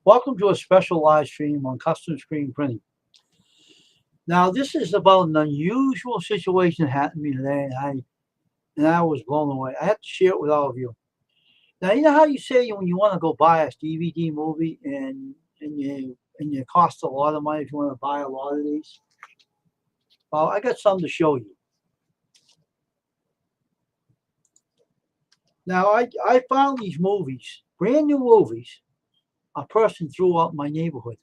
Welcome to a special live stream on custom screen printing. Now, this is about an unusual situation that happened to me today, and I was blown away. I have to share it with all of you. Now, you know how you say when you want to go buy a DVD movie and it costs a lot of money if you want to buy a lot of these? Well, I got something to show you. Now, I found these movies, brand new movies, a person threw out my neighborhood.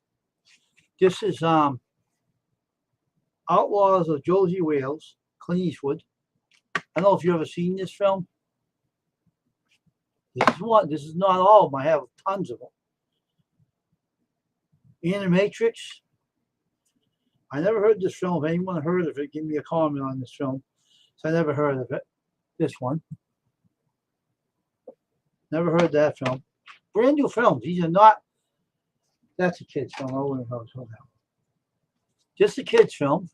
This is Outlaws of Josie Wales, Clint Eastwood. I don't know if you've ever seen this film. This is one. This is not all of them. I have tons of them. Animatrix. I never heard this film. If anyone heard of it, give me a comment on this film. So I never heard of it. This one. Never heard that film. Brand new films. These are not. That's a kid's film. I wouldn't know. Just a kid's film.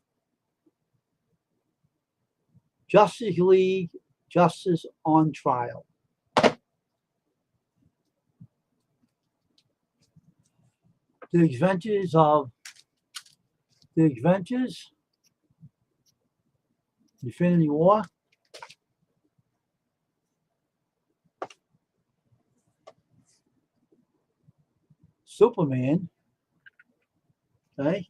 Justice League, Justice on Trial. The Adventures, Infinity War. Superman. Okay.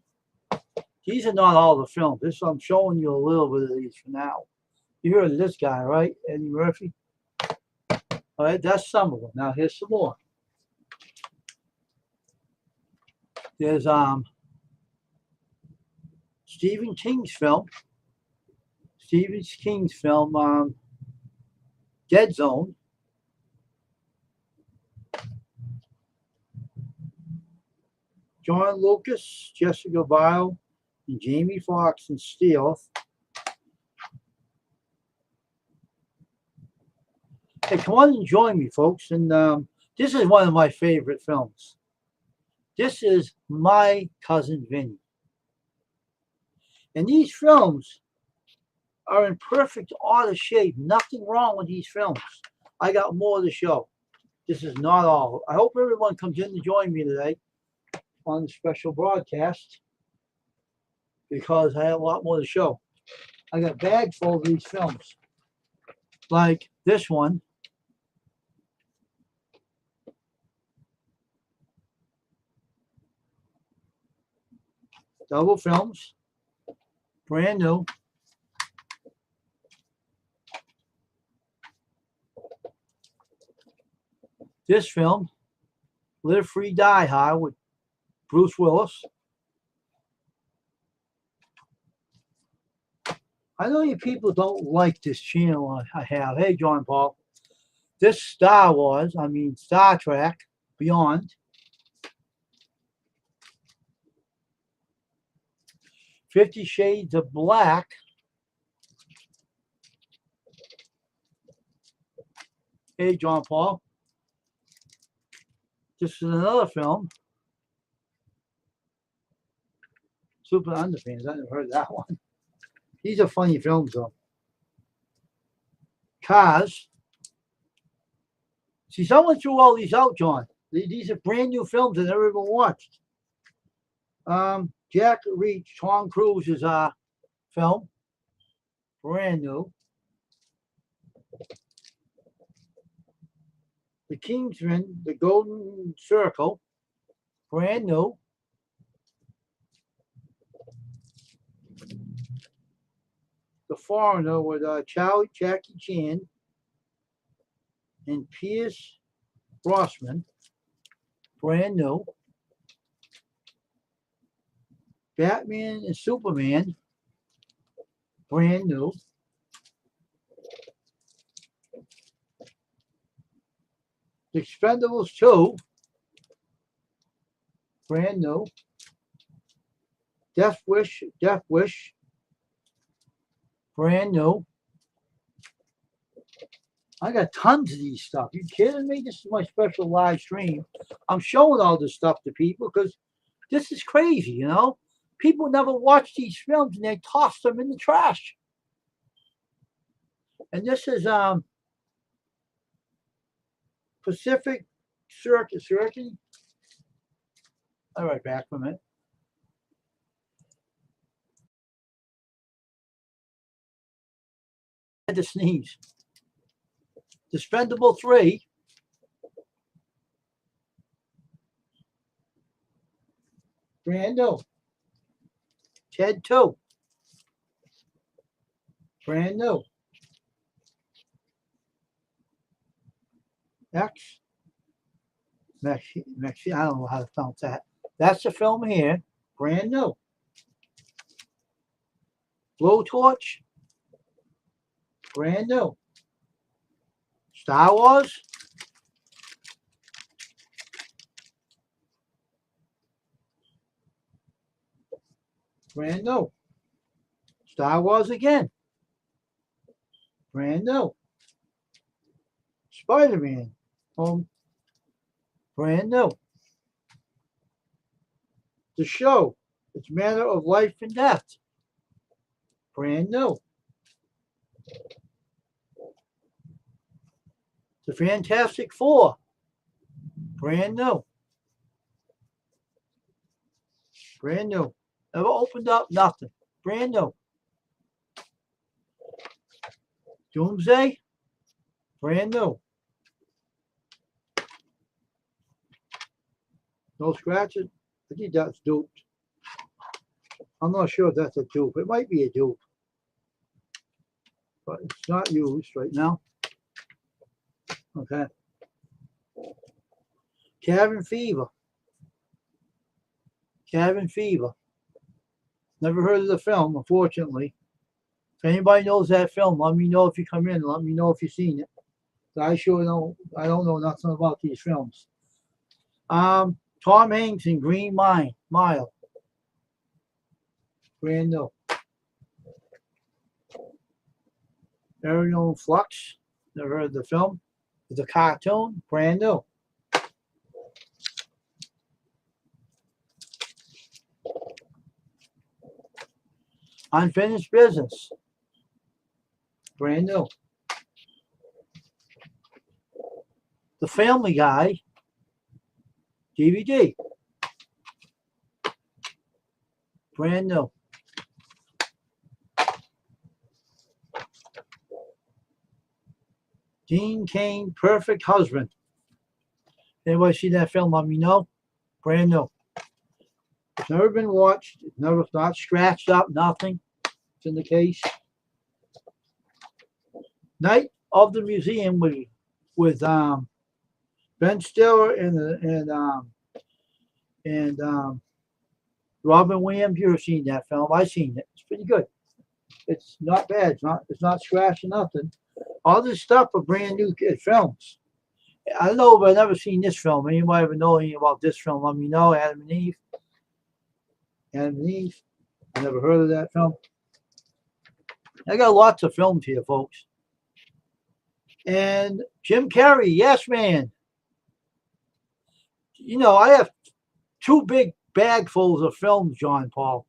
These are not all the films. This I'm showing you a little bit of these for now. You heard of this guy, right? Eddie Murphy. All right, that's some of them. Now here's some more. There's Stephen King's film. Dead Zone. John Lucas, Jessica Biel, and Jamie Foxx and Stealth. Hey, come on and join me, folks. And this is one of my favorite films. This is My Cousin Vinny. And these films are in perfect order shape. Nothing wrong with these films. I got more to show. This is not all. I hope everyone comes in to join me today on the special broadcast because I have a lot more to show. I got a bag full of these films. Like this one. Double films. Brand new. This film, Live Free Die Hard with Bruce Willis. I know you people don't like this channel I have. Hey, John Paul. This Star Trek Beyond. 50 Shades of Black. Hey, John Paul. This is another film. Super Underpants. I never heard that one. These are funny films, though. Cars. See, someone threw all these out, John. These are brand new films I never even watched. Jack Reach, Tom Cruise's film, brand new. The Kingsman, The Golden Circle, brand new. The Foreigner with Jackie Chan and Pierce Brosnan, brand new. Batman and Superman, brand new. The Expendables 2, brand new. Death Wish, brand new. I got tons of these stuff. You kidding me? This is my special live stream. I'm showing all this stuff to people because this is crazy, you know? People never watch these films and they toss them in the trash. And this is Pacific Circuit. All right, back from it. I had to sneeze. Despendable 3. Brand new. Ted 2. Brand new. X. Mexi, I don't know how to pronounce that. That's the film here. Brand new. Blowtorch. Brand new. Star Wars. Brand new. Star Wars again. Brand new. Spider-Man. Brand new. The Show. It's a Matter of Life and Death. Brand new. The Fantastic Four. Brand new. Brand new. Never opened up, nothing. Brand new. Doomsday. Brand new. No scratches. I think that's duped. I'm not sure if that's a dupe. It might be a dupe. But it's not used right now. Okay. Cabin Fever. Cabin Fever. Never heard of the film, unfortunately. If anybody knows that film, let me know if you come in. Let me know if you've seen it. I sure don't know nothing about these films. Tom Hanks in Green Mile. Brand new. Aerial Flux. Never heard of the film. The cartoon. Brand new. Unfinished Business. Brand new. The Family Guy. DVD. Brand new. Dean Cain, Perfect Husband. Anybody see that film? Let me know. Brand new. It's never been watched. It's never not scratched up. Nothing. It's in the case. Night of the Museum with Ben Stiller and Robin Williams. You've seen that film? I've seen it. It's pretty good. It's not bad. It's not scratched or nothing. All this stuff are brand new films. I don't know, but I've never seen this film. Anybody ever know anything about this film? Let me know. Adam and Eve. Adam and Eve. I never heard of that film. I got lots of films here, folks. And Jim Carrey, Yes Man. You know, I have 2 big bagfuls of films, John Paul.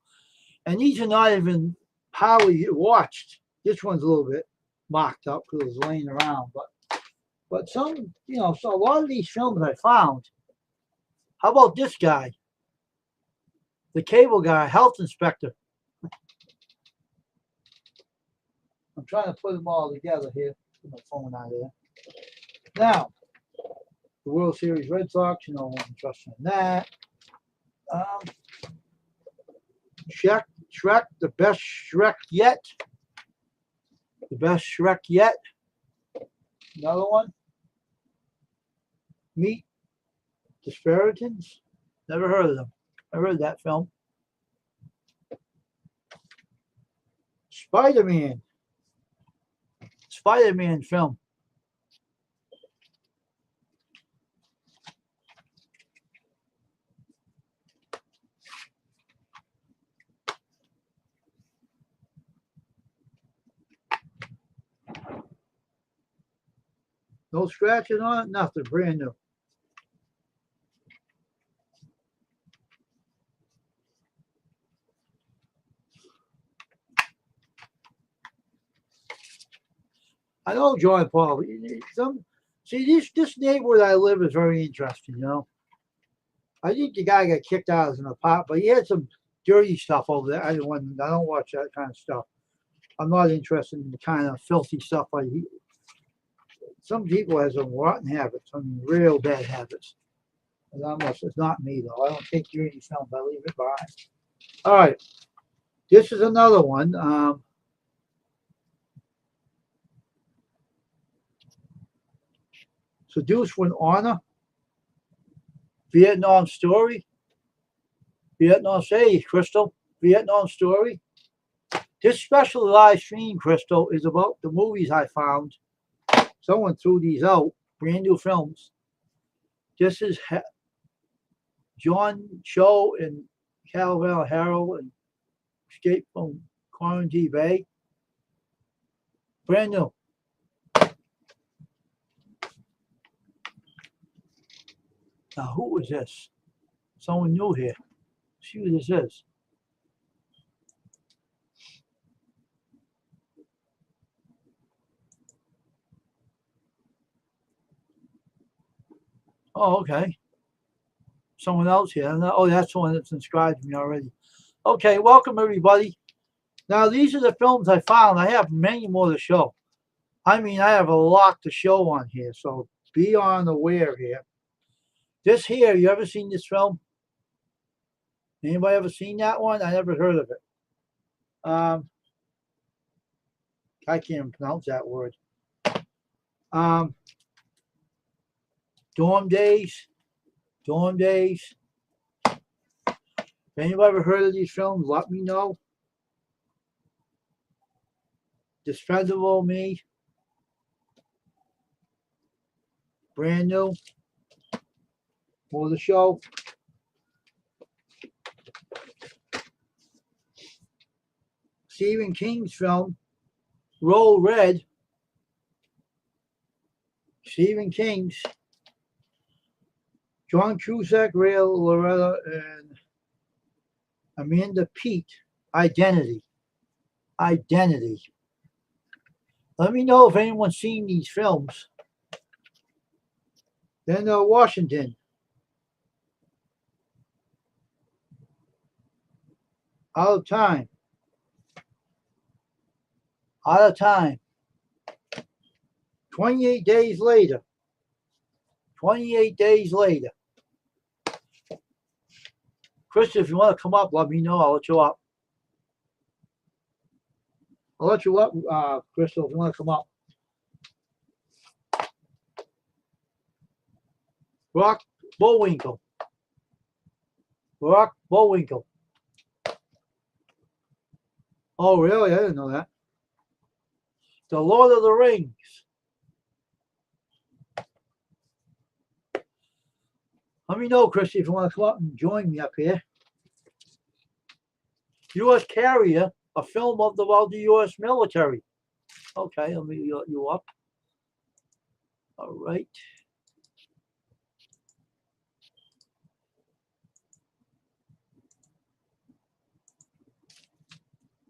And these are not even hardly watched. This one's a little bit mocked up because it was laying around. But But some, so a lot of these films I found. How about this guy? The cable guy, health inspector. I'm trying to put them all together here. Put my phone out there. Now, the World Series Red Sox, I'm trusting in that. Shrek, the best Shrek yet. The best Shrek yet. Another one. Meet the Spartans. Never heard of them. I heard that film. Spider-Man. Spider-Man film. No scratches on it, nothing, brand new. I know John Paul. This neighborhood I live is very interesting, I think the guy got kicked out of an apartment, but he had some dirty stuff over there. I don't watch that kind of stuff. I'm not interested in the kind of filthy stuff some people have some rotten habits, real bad habits. It's not me though. I don't take dirty films. I leave it behind. All right, this is another one. Seduced for an Honor. Vietnam Story. Vietnam Say, Crystal. Vietnam Story. This special live stream, Crystal, is about the movies I found. Someone threw these out, brand new films. This is John Cho and Calvin Harrell and Escape from Quarantine Bay. Brand new. Now, who is this? Someone new here. Let's see who this is. Oh, okay. Someone else here. Oh, that's the one that subscribed to me already. Okay, welcome everybody. Now, these are the films I found. I have many more to show. I have a lot to show on here, so be on aware here. This here, you ever seen this film? Anybody ever seen that one? I never heard of it. I can't even pronounce that word. Dorm Days. Dorm Days. If anybody ever heard of these films, let me know. Despicable Me. Brand new. For the show. Stephen King's film, Roll Red. Stephen King's. John Cusack, Ray Loretta, and Amanda Peet. Identity. Identity. Let me know if anyone's seen these films. Then Washington. Out of Time. Out of Time. 28 days later. 28 days later. Chris, if you want to come up, let me know. I'll let you up. I'll let you up, Crystal, if you want to come up. Rock Bullwinkle. Rock Bullwinkle. Oh, really? I didn't know that. The Lord of the Rings. Let me know, Christy, if you want to come up and join me up here. U.S. Carrier, a film about the U.S. military. Okay, let me let you up. All right.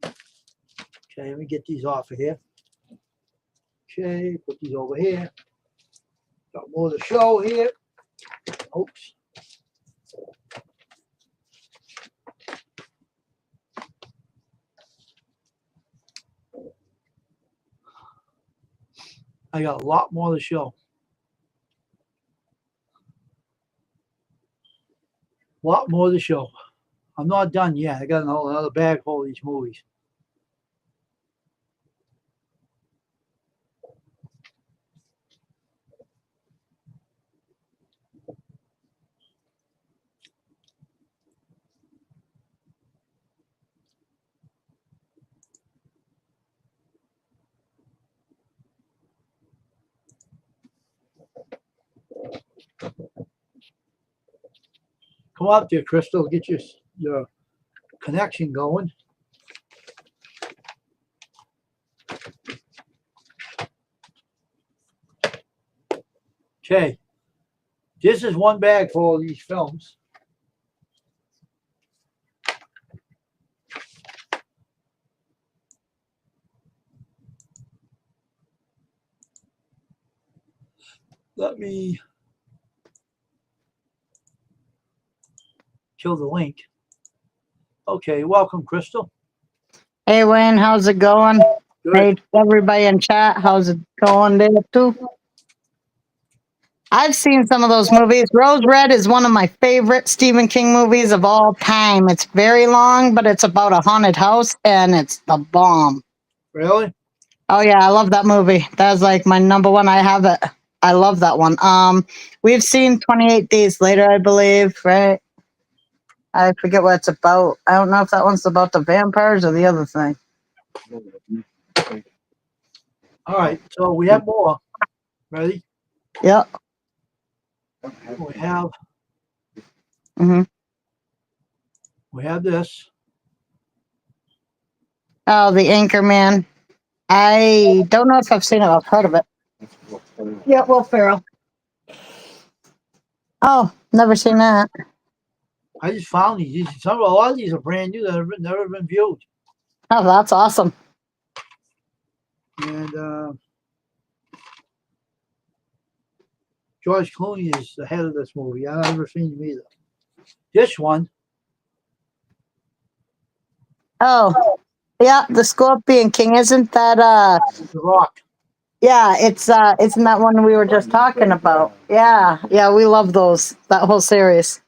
Okay, let me get these off of here. Okay, put these over here. Got more to show here. Oops. I got a lot more to show. A lot more to show. I'm not done yet. I got another bag full of these movies. Come up there, Crystal. Get your connection going. Okay. This is one bag full of these films. Let me kill the link. Okay, welcome, Crystal. Hey Wayne, how's it going? Good. Hey everybody in chat, how's it going there too? I've seen some of those movies. Rose Red is one of my favorite Stephen King movies of all time. It's very long, but it's about a haunted house and it's the bomb. Really? Oh yeah, I love that movie. That's like my number one. I have it. I love that one. We've seen 28 Days Later, I believe, right? I forget what it's about. I don't know if that one's about the vampires or the other thing. All right, so we have more. Ready? Yep. We have hmm we have this. Oh, the Anchorman. I don't know if I've seen it. I've heard of it. Yeah, Will Ferrell. Oh, never seen that. I just found these. A lot of these are brand new that have never been viewed. Oh, that's awesome. And George Clooney is the head of this movie. I've never seen him either. This one. Oh, yeah, the Scorpion King. Isn't that The Rock. yeah, isn't that one we were just talking about? Yeah, yeah, we love those. That whole series.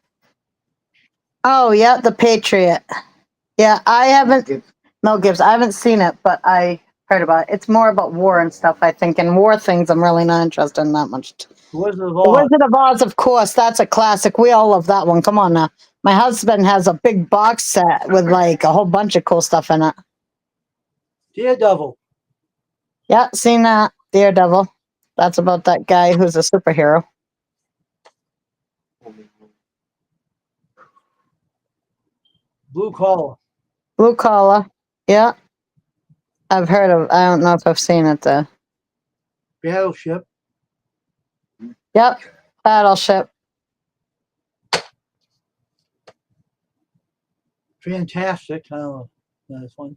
Oh, yeah, The Patriot. Yeah, I haven't Mel Gibson. I haven't seen it, but I heard about it. It's more about war and stuff, I think, and war things I'm really not interested in that much. The Wizard of The Oz. Wizard of Oz, of course, that's a classic. We all love that one. Come on now. My husband has a big box set with like a whole bunch of cool stuff in it. Daredevil. Yeah, seen that. Daredevil. That's about that guy who's a superhero. Blue Collar. Blue Collar. Yeah. I've heard of I don't know if I've seen it though. Battleship. Yep. Battleship. Fantastic. I don't know. That's one.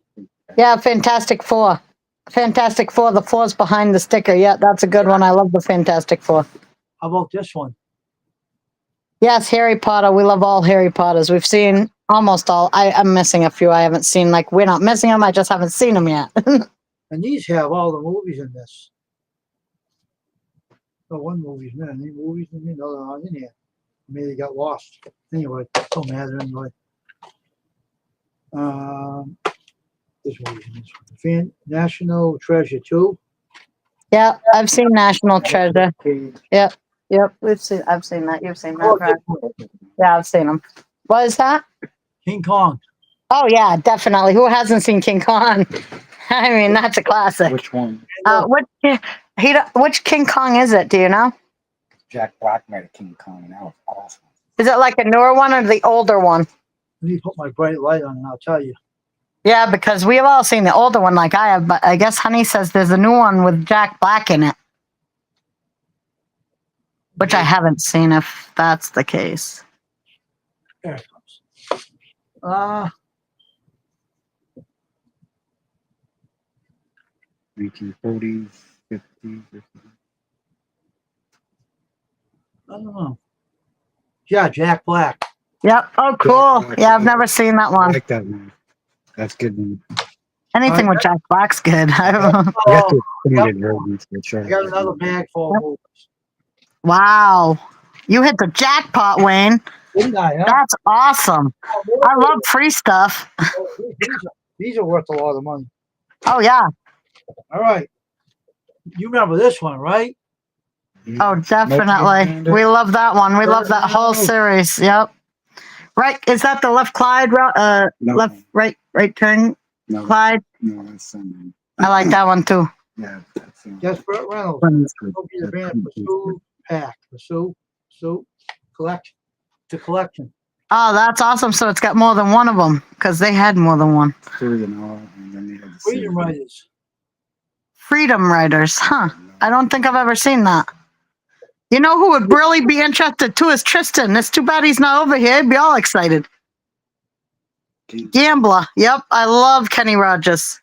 Yeah, Fantastic Four. Fantastic Four, the four's behind the sticker. Yeah, that's a good one. I love the Fantastic Four. How about this one? Yes, Harry Potter. We love all Harry Potters. We've seen almost all. I'm missing a few I haven't seen. Like, we're not missing them. I just haven't seen them yet. And these have all the movies in this. Oh, one movie's in. Any movies in here? No, they're not in here. Maybe they got lost. Anyway, don't matter anyway. This movie's in this one. National Treasure 2. Yeah, I've seen National Treasure. Yep. Yep. I've seen that. You've seen that, right? Yeah, I've seen them. What is that? King Kong. Oh yeah, definitely. Who hasn't seen King Kong? I mean, that's a classic. Which one? Which King Kong is it? Do you know? Jack Black made a King Kong, and that was awesome. Is it like a newer one or the older one? Let me put my bright light on and I'll tell you. Yeah, because we've all seen the older one like I have, but I guess Honey says there's a new one with Jack Black in it, which I haven't seen if that's the case. There it comes. 1940s, 50s. don't know. Yeah, Jack Black. Yep. Oh, cool. Yeah, I've never seen that I one. like that one. That's good one. Anything with Jack Black's good. I don't know. I got Oh, the extended version for sure. I got another bag full of movies. Wow. You hit the jackpot, Wayne. Didn't I? Huh? That's awesome. I love free stuff. These are worth a lot of money. Oh, yeah. All right. You remember this one, right? Oh, definitely. We love that one. We love that whole series. Yep. Right. Is that the left Clyde route? No. Left, right turn No, Clyde? no, that's something. I like that one too. Yeah, that's Desperate Reynolds. That's good. Will be the band Pursue Pack. Pursue Collection. The collection. Oh, that's awesome. So it's got more than one of them because they had more than one. Three and all, and then they had the Freedom Riders. Freedom Riders. Huh. I don't think I've ever seen that. You know who would really be interested too is Tristan. It's too bad he's not over here. He'd be all excited. Gambler. Yep. I love Kenny Rogers.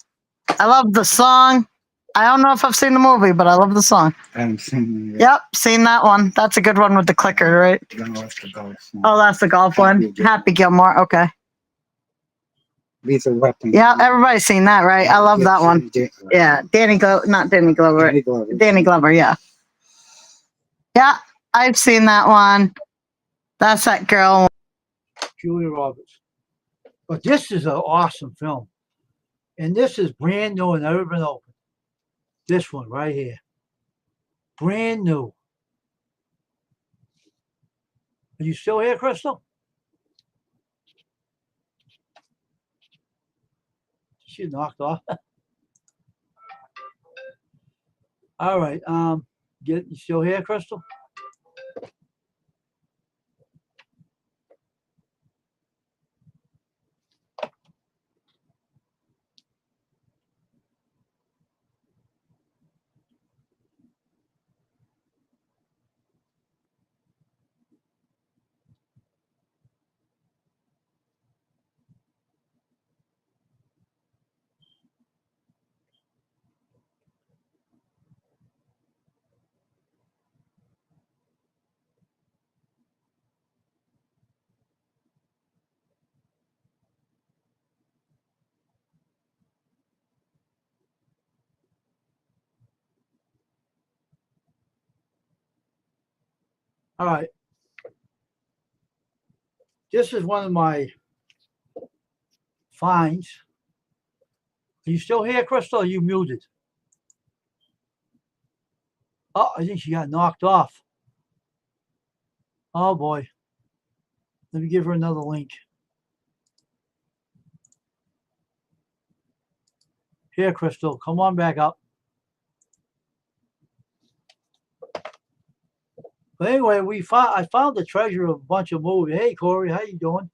I love the song. I don't know if I've seen the movie, but I love the song. I haven't seen it. Yep. Seen that one. That's a good one with the clicker, right? No, that's the golf. Oh, that's the golf one. Happy Gilmore. Okay. These are weapons. Yeah. Everybody's seen that, right? I love that one. Yeah. Not Danny Glover. Danny Glover. Danny Glover. Yeah. Yeah. I've seen that one. That's that girl. Julia Roberts. But this is an awesome film. And this is brand new and never been opened. This one right here. Brand new. Are you still here, Crystal? She knocked off. All right. You still here, Crystal? All right. This is one of my finds. Are you still here, Crystal? Or are you muted? Oh, I think she got knocked off. Oh boy. Let me give her another link. Here, Crystal, come on back up. But anyway, I found the treasure of a bunch of movies. Hey, Corey, how you doing?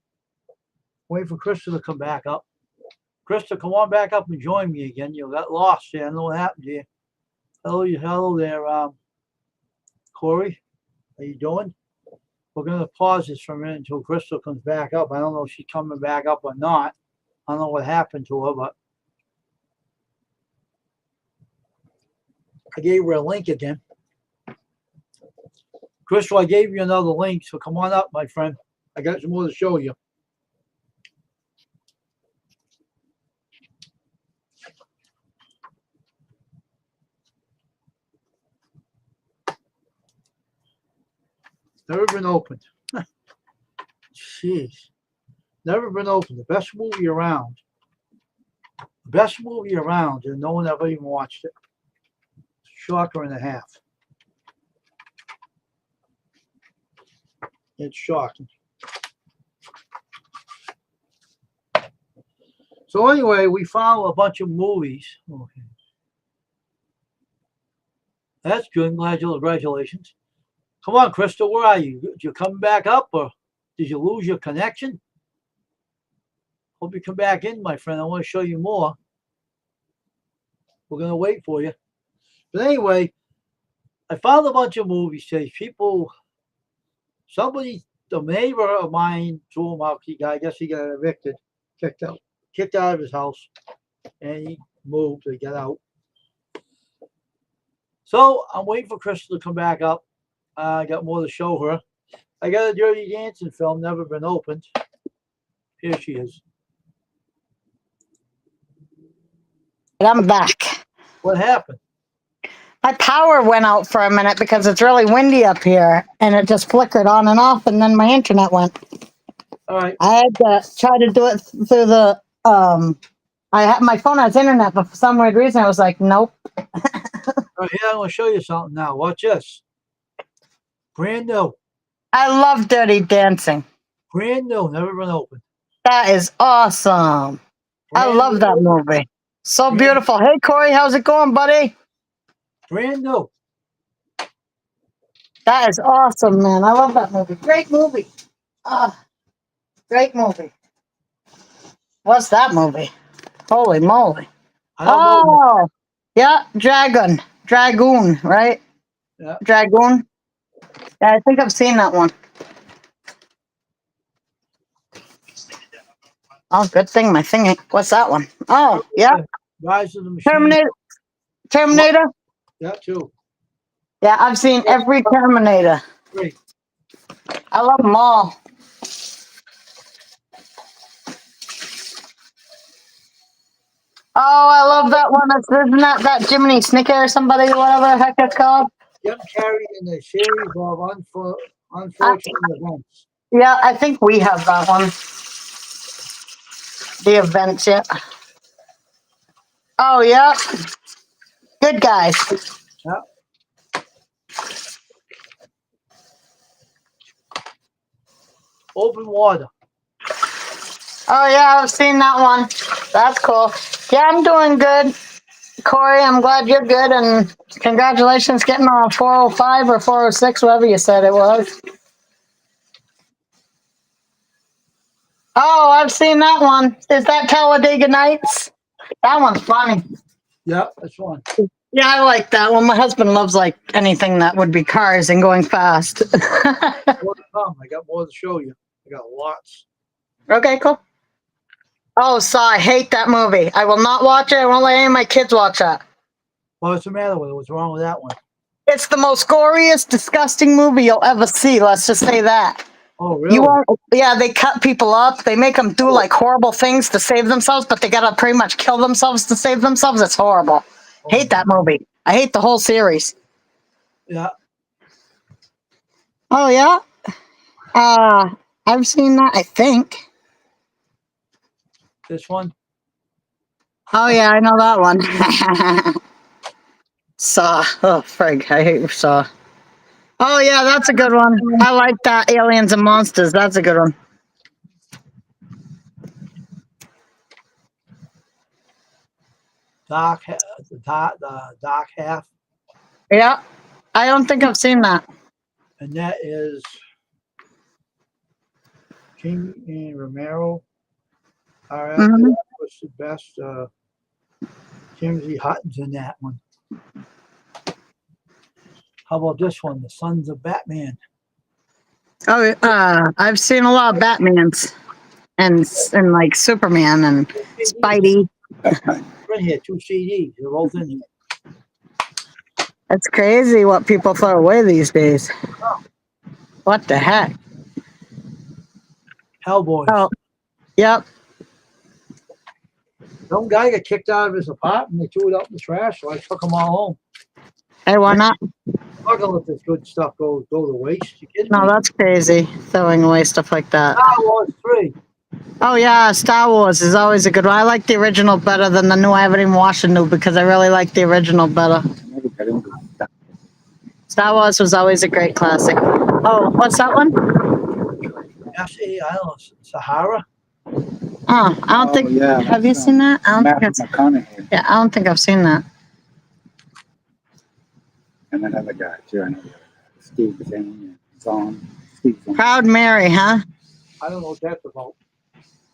Waiting for Crystal to come back up. Crystal, come on back up and join me again. You got lost there. I don't know what happened to you. Hello there, Corey. How you doing? We're going to pause this for a minute until Crystal comes back up. I don't know if she's coming back up or not. I don't know what happened to her, but I gave her a link again. Crystal, I gave you another link, so come on up, my friend. I got some more to show you. Never been opened. Jeez. Never been opened. The best movie around. Best movie around, and no one ever even watched it. Shocker and a half. It's shocking. So anyway, we found a bunch of movies. Okay. That's good. Congratulations. Come on, Crystal, where are you? Did you come back up or did you lose your connection? Hope you come back in, my friend. I want to show you more. We're going to wait for you. But anyway, I found a bunch of movies today. Somebody, the neighbor of mine, threw him out. I guess he got evicted, kicked out of his house, and he moved to get out. So I'm waiting for Crystal to come back up. I got more to show her. I got a Dirty Dancing film, never been opened. Here she is. And I'm back. What happened? My power went out for a minute because it's really windy up here, and it just flickered on and off, and then my internet went. All right. I had to try to do it through the I had my phone has internet, but for some weird reason I was like, nope. All right, here, I'm going to show you something now. Watch this. Brand new. I love Dirty Dancing. Brand new. Never been opened. That is awesome. I Brand love that new. movie. So Brand- beautiful. Hey Corey, how's it going, buddy? Brand new. That is awesome, man. I love that movie. Great movie. Great movie. What's that movie? Holy moly. I don't know. Oh, yeah, Dragoon, right? Yeah. Dragoon. Yeah, I think I've seen that one. Oh, good thing my thing. What's that one? Oh, yeah, Rise of the Machine. Terminator. Yeah, too. Yeah, I've seen every Terminator. Great. I love them all. Oh, I love that one. Isn't that Jiminy Snicker or somebody, whatever the heck it's called? Jim Carrey in a series of unfortunate events. Yeah, I think we have that one. The events, yeah. Oh, yeah. Good guys. Yeah. Open water. Oh, yeah, I've seen that one. That's cool. Yeah, I'm doing good. Corey, I'm glad you're good, and congratulations getting on 405 or 406, whatever you said it was. Oh, I've seen that one. Is that Talladega Nights? That one's funny. Yeah, that's one. Yeah, I like that one. My husband loves like anything that would be cars and going fast. More to come. I got more to show you. I got lots. Okay, cool. Oh, so I hate that movie. I will not watch it. I won't let any of my kids watch that. What's the matter with it? What's wrong with that one? It's the most goriest, disgusting movie you'll ever see. Let's just say that. Oh, really? You won't. Yeah, they cut people up. They make them do like horrible things to save themselves, but they gotta pretty much kill themselves to save themselves. It's horrible. Hate that movie. I hate the whole series. Yeah. Oh yeah. I've seen that. I think. This one. Oh yeah, I know that one. Saw. Oh frig, I hate Saw. Oh yeah, that's a good one. I like that. Aliens and Monsters. That's a good one. The dark half, Yeah, I don't think I've seen that. and that is King and Romero. All right, Mhm. what's the best? Timothy Hutton's in that one. How about this one? The Sons of Batman. Oh, I've seen a lot of Batmans and like Superman and Spidey. Right here, 2 CDs. They're both in here. It's crazy what people throw away these days. What the heck? Hellboy. Oh, yep. Some guy got kicked out of his apartment. They threw it out in the trash, so I took them all home. Hey, why not? I'm gonna let this good stuff go to waste. You kidding No, me? that's crazy. Throwing away stuff like that. Star Wars 3. Oh yeah, Star Wars is always a good one. I like the original better than the new. I haven't even watched the new because I really like the original better. Never got into that. Star Wars was always a great classic. Oh, what's that one? S.A. Islands. Sahara. Oh, I don't think. yeah, Have you that's, seen that? I don't think Matthew I've, McConaughey yeah, I don't think I've seen that. and that other guy too. I know the other guy. Steve Zahn. Steve Zahn. Proud Mary, huh? I don't know what that's about.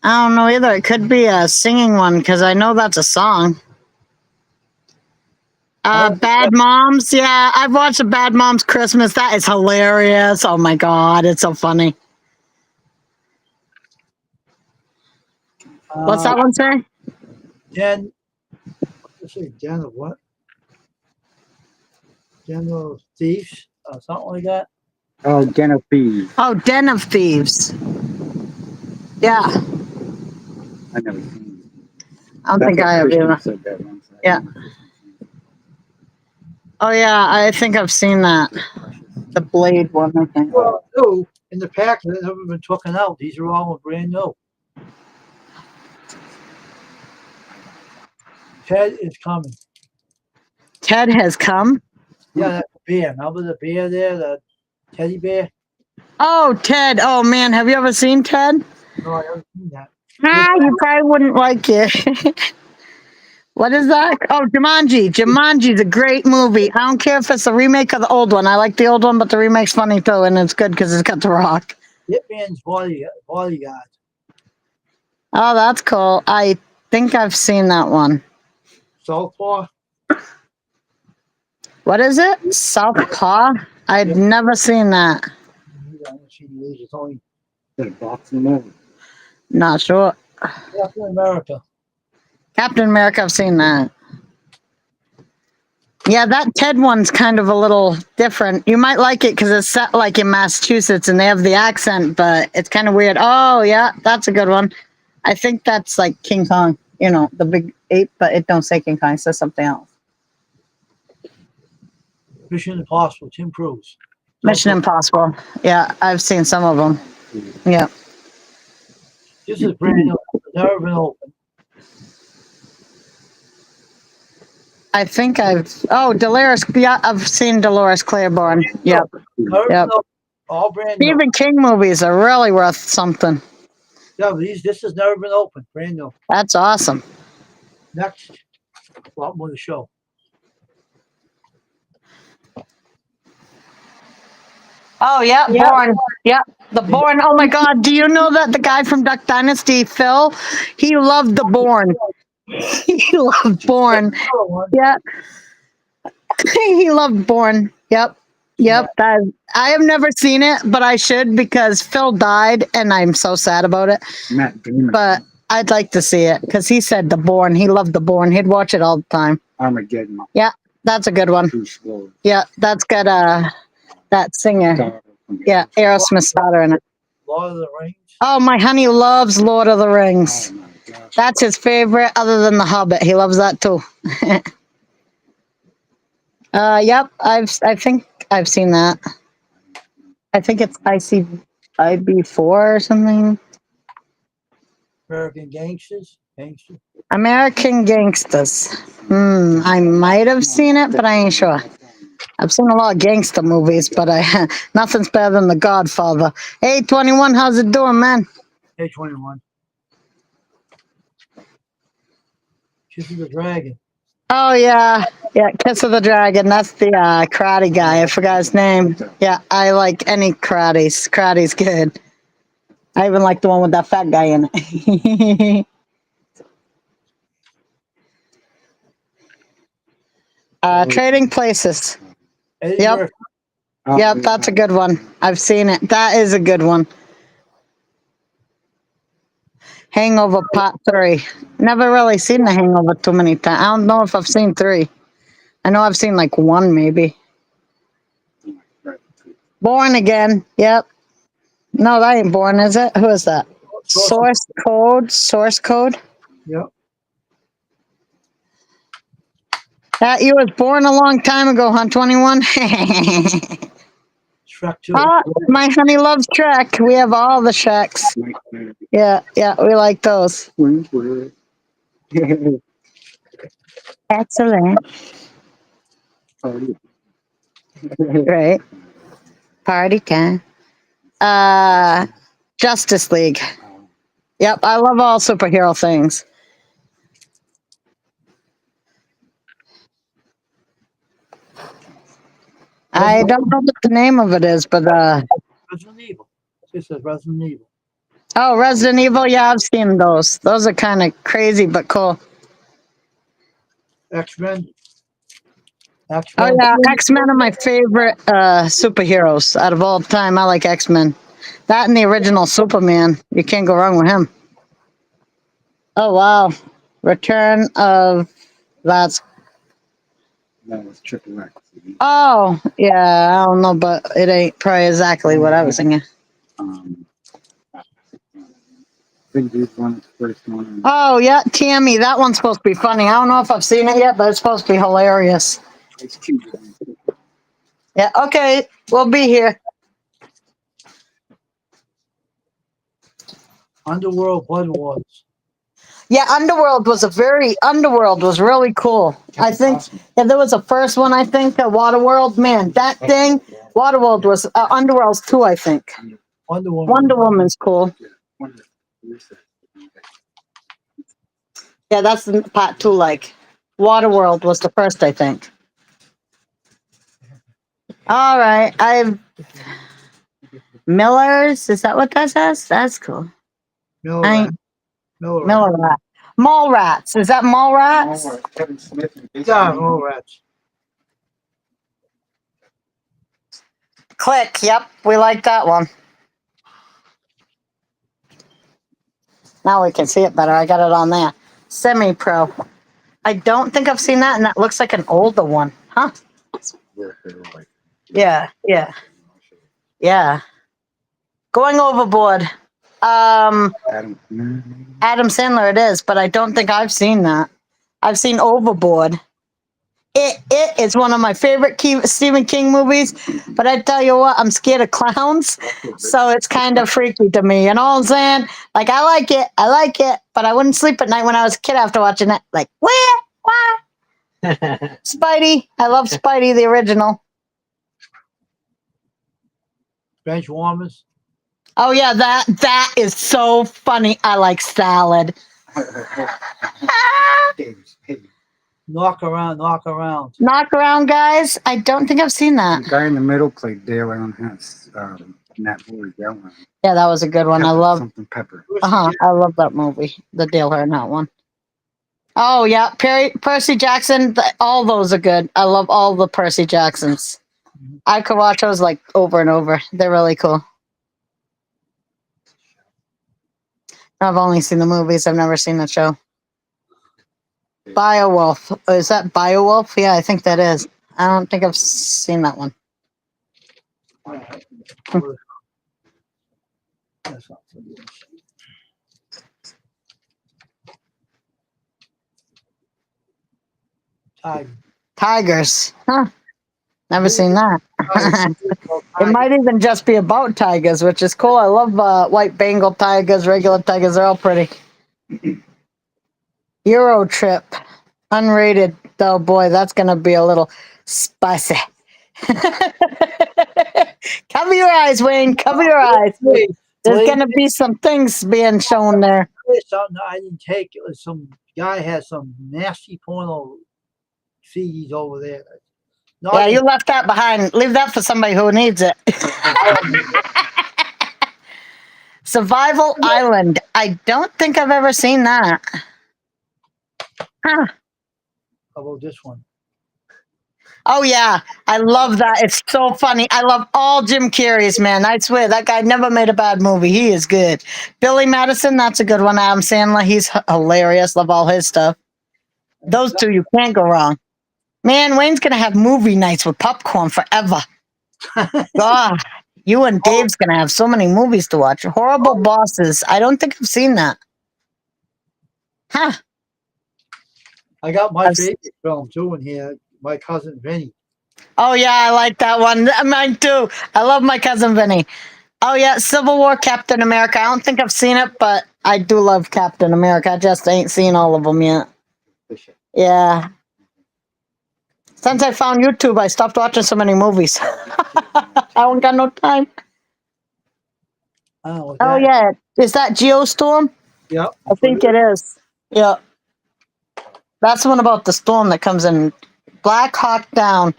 I don't know either. It could be a singing one because I know that's a song. Bad Moms. Yeah, I've watched the Bad Moms Christmas. That is hilarious. Oh my God, it's so funny. What's that one say? Den. Let's see, Den of what? Den of Thieves, something like that. Oh, Den of Thieves. Oh, Den of Thieves. Yeah, I never seen I don't it. think I have Christian either. said that once. Yeah. Oh yeah, I think I've seen that. The Blade one, I think. Well, two in the pack that have never been taken out. These are all brand new. Ted is coming. Ted has come. Yeah, that bear. Remember the bear there, the teddy bear? Oh, Ted. Oh man, have you ever seen Ted? No, I haven't seen that. You probably wouldn't like it. What is that? Oh, Jumanji. Jumanji's a great movie. I don't care if it's a remake of the old one. I like the old one, but the remake's funny too, and it's good because it's got The Rock. Hitman's bodyguard. Oh, that's cool. I think I've seen that one. Southpaw. What is it? Southpaw? I'd Yeah. never seen that. I haven't seen these. It's only Got a boxing movie. Not sure. Captain America. Captain America, I've seen that. Yeah, that Ted one's kind of a little different. You might like it because it's set like in Massachusetts and they have the accent, but it's kind of weird. Oh, yeah, that's a good one. I think that's like King Kong, you know, the big ape, but it don't say King Kong, it says something else. Mission Impossible. Tim Cruise. Mission Impossible. Yeah, I've seen some of them. Yeah. This is brand new. Never been open. I think Dolores. Yeah, I've seen Dolores Claiborne. Yep. Never Yep. been open. All brand new. Stephen King movies are really worth something. Yeah, but this has never been open. Brand new. That's awesome. Next, a lot more to show. Oh yeah, Bourne. Yeah, the Bourne. Oh my God, do you know that the guy from Duck Dynasty, Phil, he loved the Bourne. He loved Bourne. Another one. Yeah, he loved Bourne. Yep, yep. I have never seen it, but I should because Phil died, and I'm so sad about it. Matt Damon. But I'd like to see it because he said the Bourne. He loved the Bourne. He'd watch it all the time. Armageddon. That's a good one. Bruce Willis. Yeah, that's got that singer. Yeah, Aerosmith starter in it. Lord of the Rings. Oh, my honey loves Lord of the Rings. Oh my gosh. That's his favorite, other than The Hobbit. He loves that too. Yep, I think I've seen that. I think it's IB4 or something. American Gangsters. American Gangsters. I might have seen it, but I ain't sure. I've seen a lot of gangster movies, but nothing's better than The Godfather. Hey, 21, how's it doing, man? A21. Kiss of the Dragon. Oh yeah, Kiss of the Dragon. That's the karate guy. I forgot his name. Yeah, I like any karates. Karate's good. I even like the one with that fat guy in it. Trading Places. Eddie Yep. Murphy. Oh, Yep, that's a good one. I've seen it. That is a good one. Hangover Part 3. Never really seen The Hangover too many times. I don't know if I've seen 3. I know I've seen like 1 maybe. Born Again. Yep. No, that ain't Born, is it? Who is that? Source Code. Yep. That you was born a long time ago, huh? 21. Shrek 2. My honey loves Shrek. We have all the Shreks. Yeah, we like those. Excellent. Right. Party time. Justice League. Yep, I love all superhero things. I don't know what the name of it is, but Resident Evil. This is Resident Evil. oh, Resident Evil. Yeah, I've seen those. Those are kind of crazy but cool. X-Men. Oh yeah, X-Men are my favorite superheroes out of all time. I like X-Men. That and the original Superman. You can't go wrong with him. Oh wow, Return of That was Triple X. Oh, yeah, I don't know, but it ain't probably exactly what I was thinking. Um, Big Dude's one, the first one. Oh, yeah, Tammy, that one's supposed to be funny. I don't know if I've seen it yet, but it's supposed to be hilarious. It's cute. Yeah, okay, we'll be here. Underworld Blood Wars. Yeah, Underworld was really cool. I think yeah, there was a first one. I think Waterworld. Man, that thing, Waterworld was Underworld's too. I think Wonder Woman. Wonder Woman's cool. Yeah, that's the part two. Like Waterworld was the first. I think. All right, I've Miller's. Is that what that says? That's cool. Miller. I Rat. Miller. Miller Rat. Mall Rats. Is that Mall Rats? Kevin Smith and Jason Yeah, Momoa. Miller Rats. Click. Yep, we like that one. Now we can see it better. I got it on there. Semi Pro. I don't think I've seen that, and that looks like an older one. Huh? Like, Yeah, yeah, yeah. Going Overboard. Adam. Adam Sandler it is, but I don't think I've seen that. I've seen Overboard. It is one of my favorite Stephen King movies, but I tell you what, I'm scared of clowns, so it's kind of freaky to me. You know what I'm saying? Like I like it, but I wouldn't sleep at night when I was a kid after watching it. Like where? Why? Spidey. I love Spidey, the original. Bench warmers. Oh yeah, that is so funny. I like salad. Knock around, knock around. Knock around, guys. I don't think I've seen that. The guy in the middle played Dale Earnhardt in that movie. That one. Yeah, that was a good one. I love. Something Pepper. I love that movie, the Dale Earnhardt one. Oh yeah, Percy Jackson. All those are good. I love all the Percy Jacksons. I could watch those like over and over. They're really cool. I've only seen the movies. I've never seen the show. Beowulf. Is that Beowulf? Yeah, I think that is. I don't think I've seen that one. That's not so good. Tiger. Tigers. Huh. Never seen that. It Tiger. might even just be about tigers, which is cool. I love white Bengal tigers, regular tigers. They're all pretty. Euro Trip. Unrated. Oh boy, that's going to be a little spicy. Cover your eyes, Wayne. Cover your eyes. There's going to be some things being shown there. Something I didn't take. It was some guy had some nasty porno CDs over there. Not Yeah, you left that behind. Leave that for somebody who needs it. Survival Island. I don't think I've ever seen that. Huh. How about this one? Oh yeah, I love that. It's so funny. I love all Jim Carrey's, man. I swear that guy never made a bad movie. He is good. Billy Madison, that's a good one. Adam Sandler, he's hilarious. Love all his stuff. Those two, you can't go wrong. Man, Wayne's gonna have movie nights with popcorn forever. God, you and Dave's gonna have so many movies to watch. Horrible Bosses. I don't think I've seen that. Huh. I got my I've favorite film too in here. My cousin Vinny. Oh yeah, I like that one. Mine too. I love My Cousin Vinny. Oh yeah, Civil War, Captain America. I don't think I've seen it, but I do love Captain America. I just ain't seen all of them yet. Yeah. Since I found YouTube, I stopped watching so many movies. I don't got no time. Oh, Oh yeah, is that Geostorm? Yep. I think it is. Yeah. That's the one about the storm that comes in. Black Hawk Down.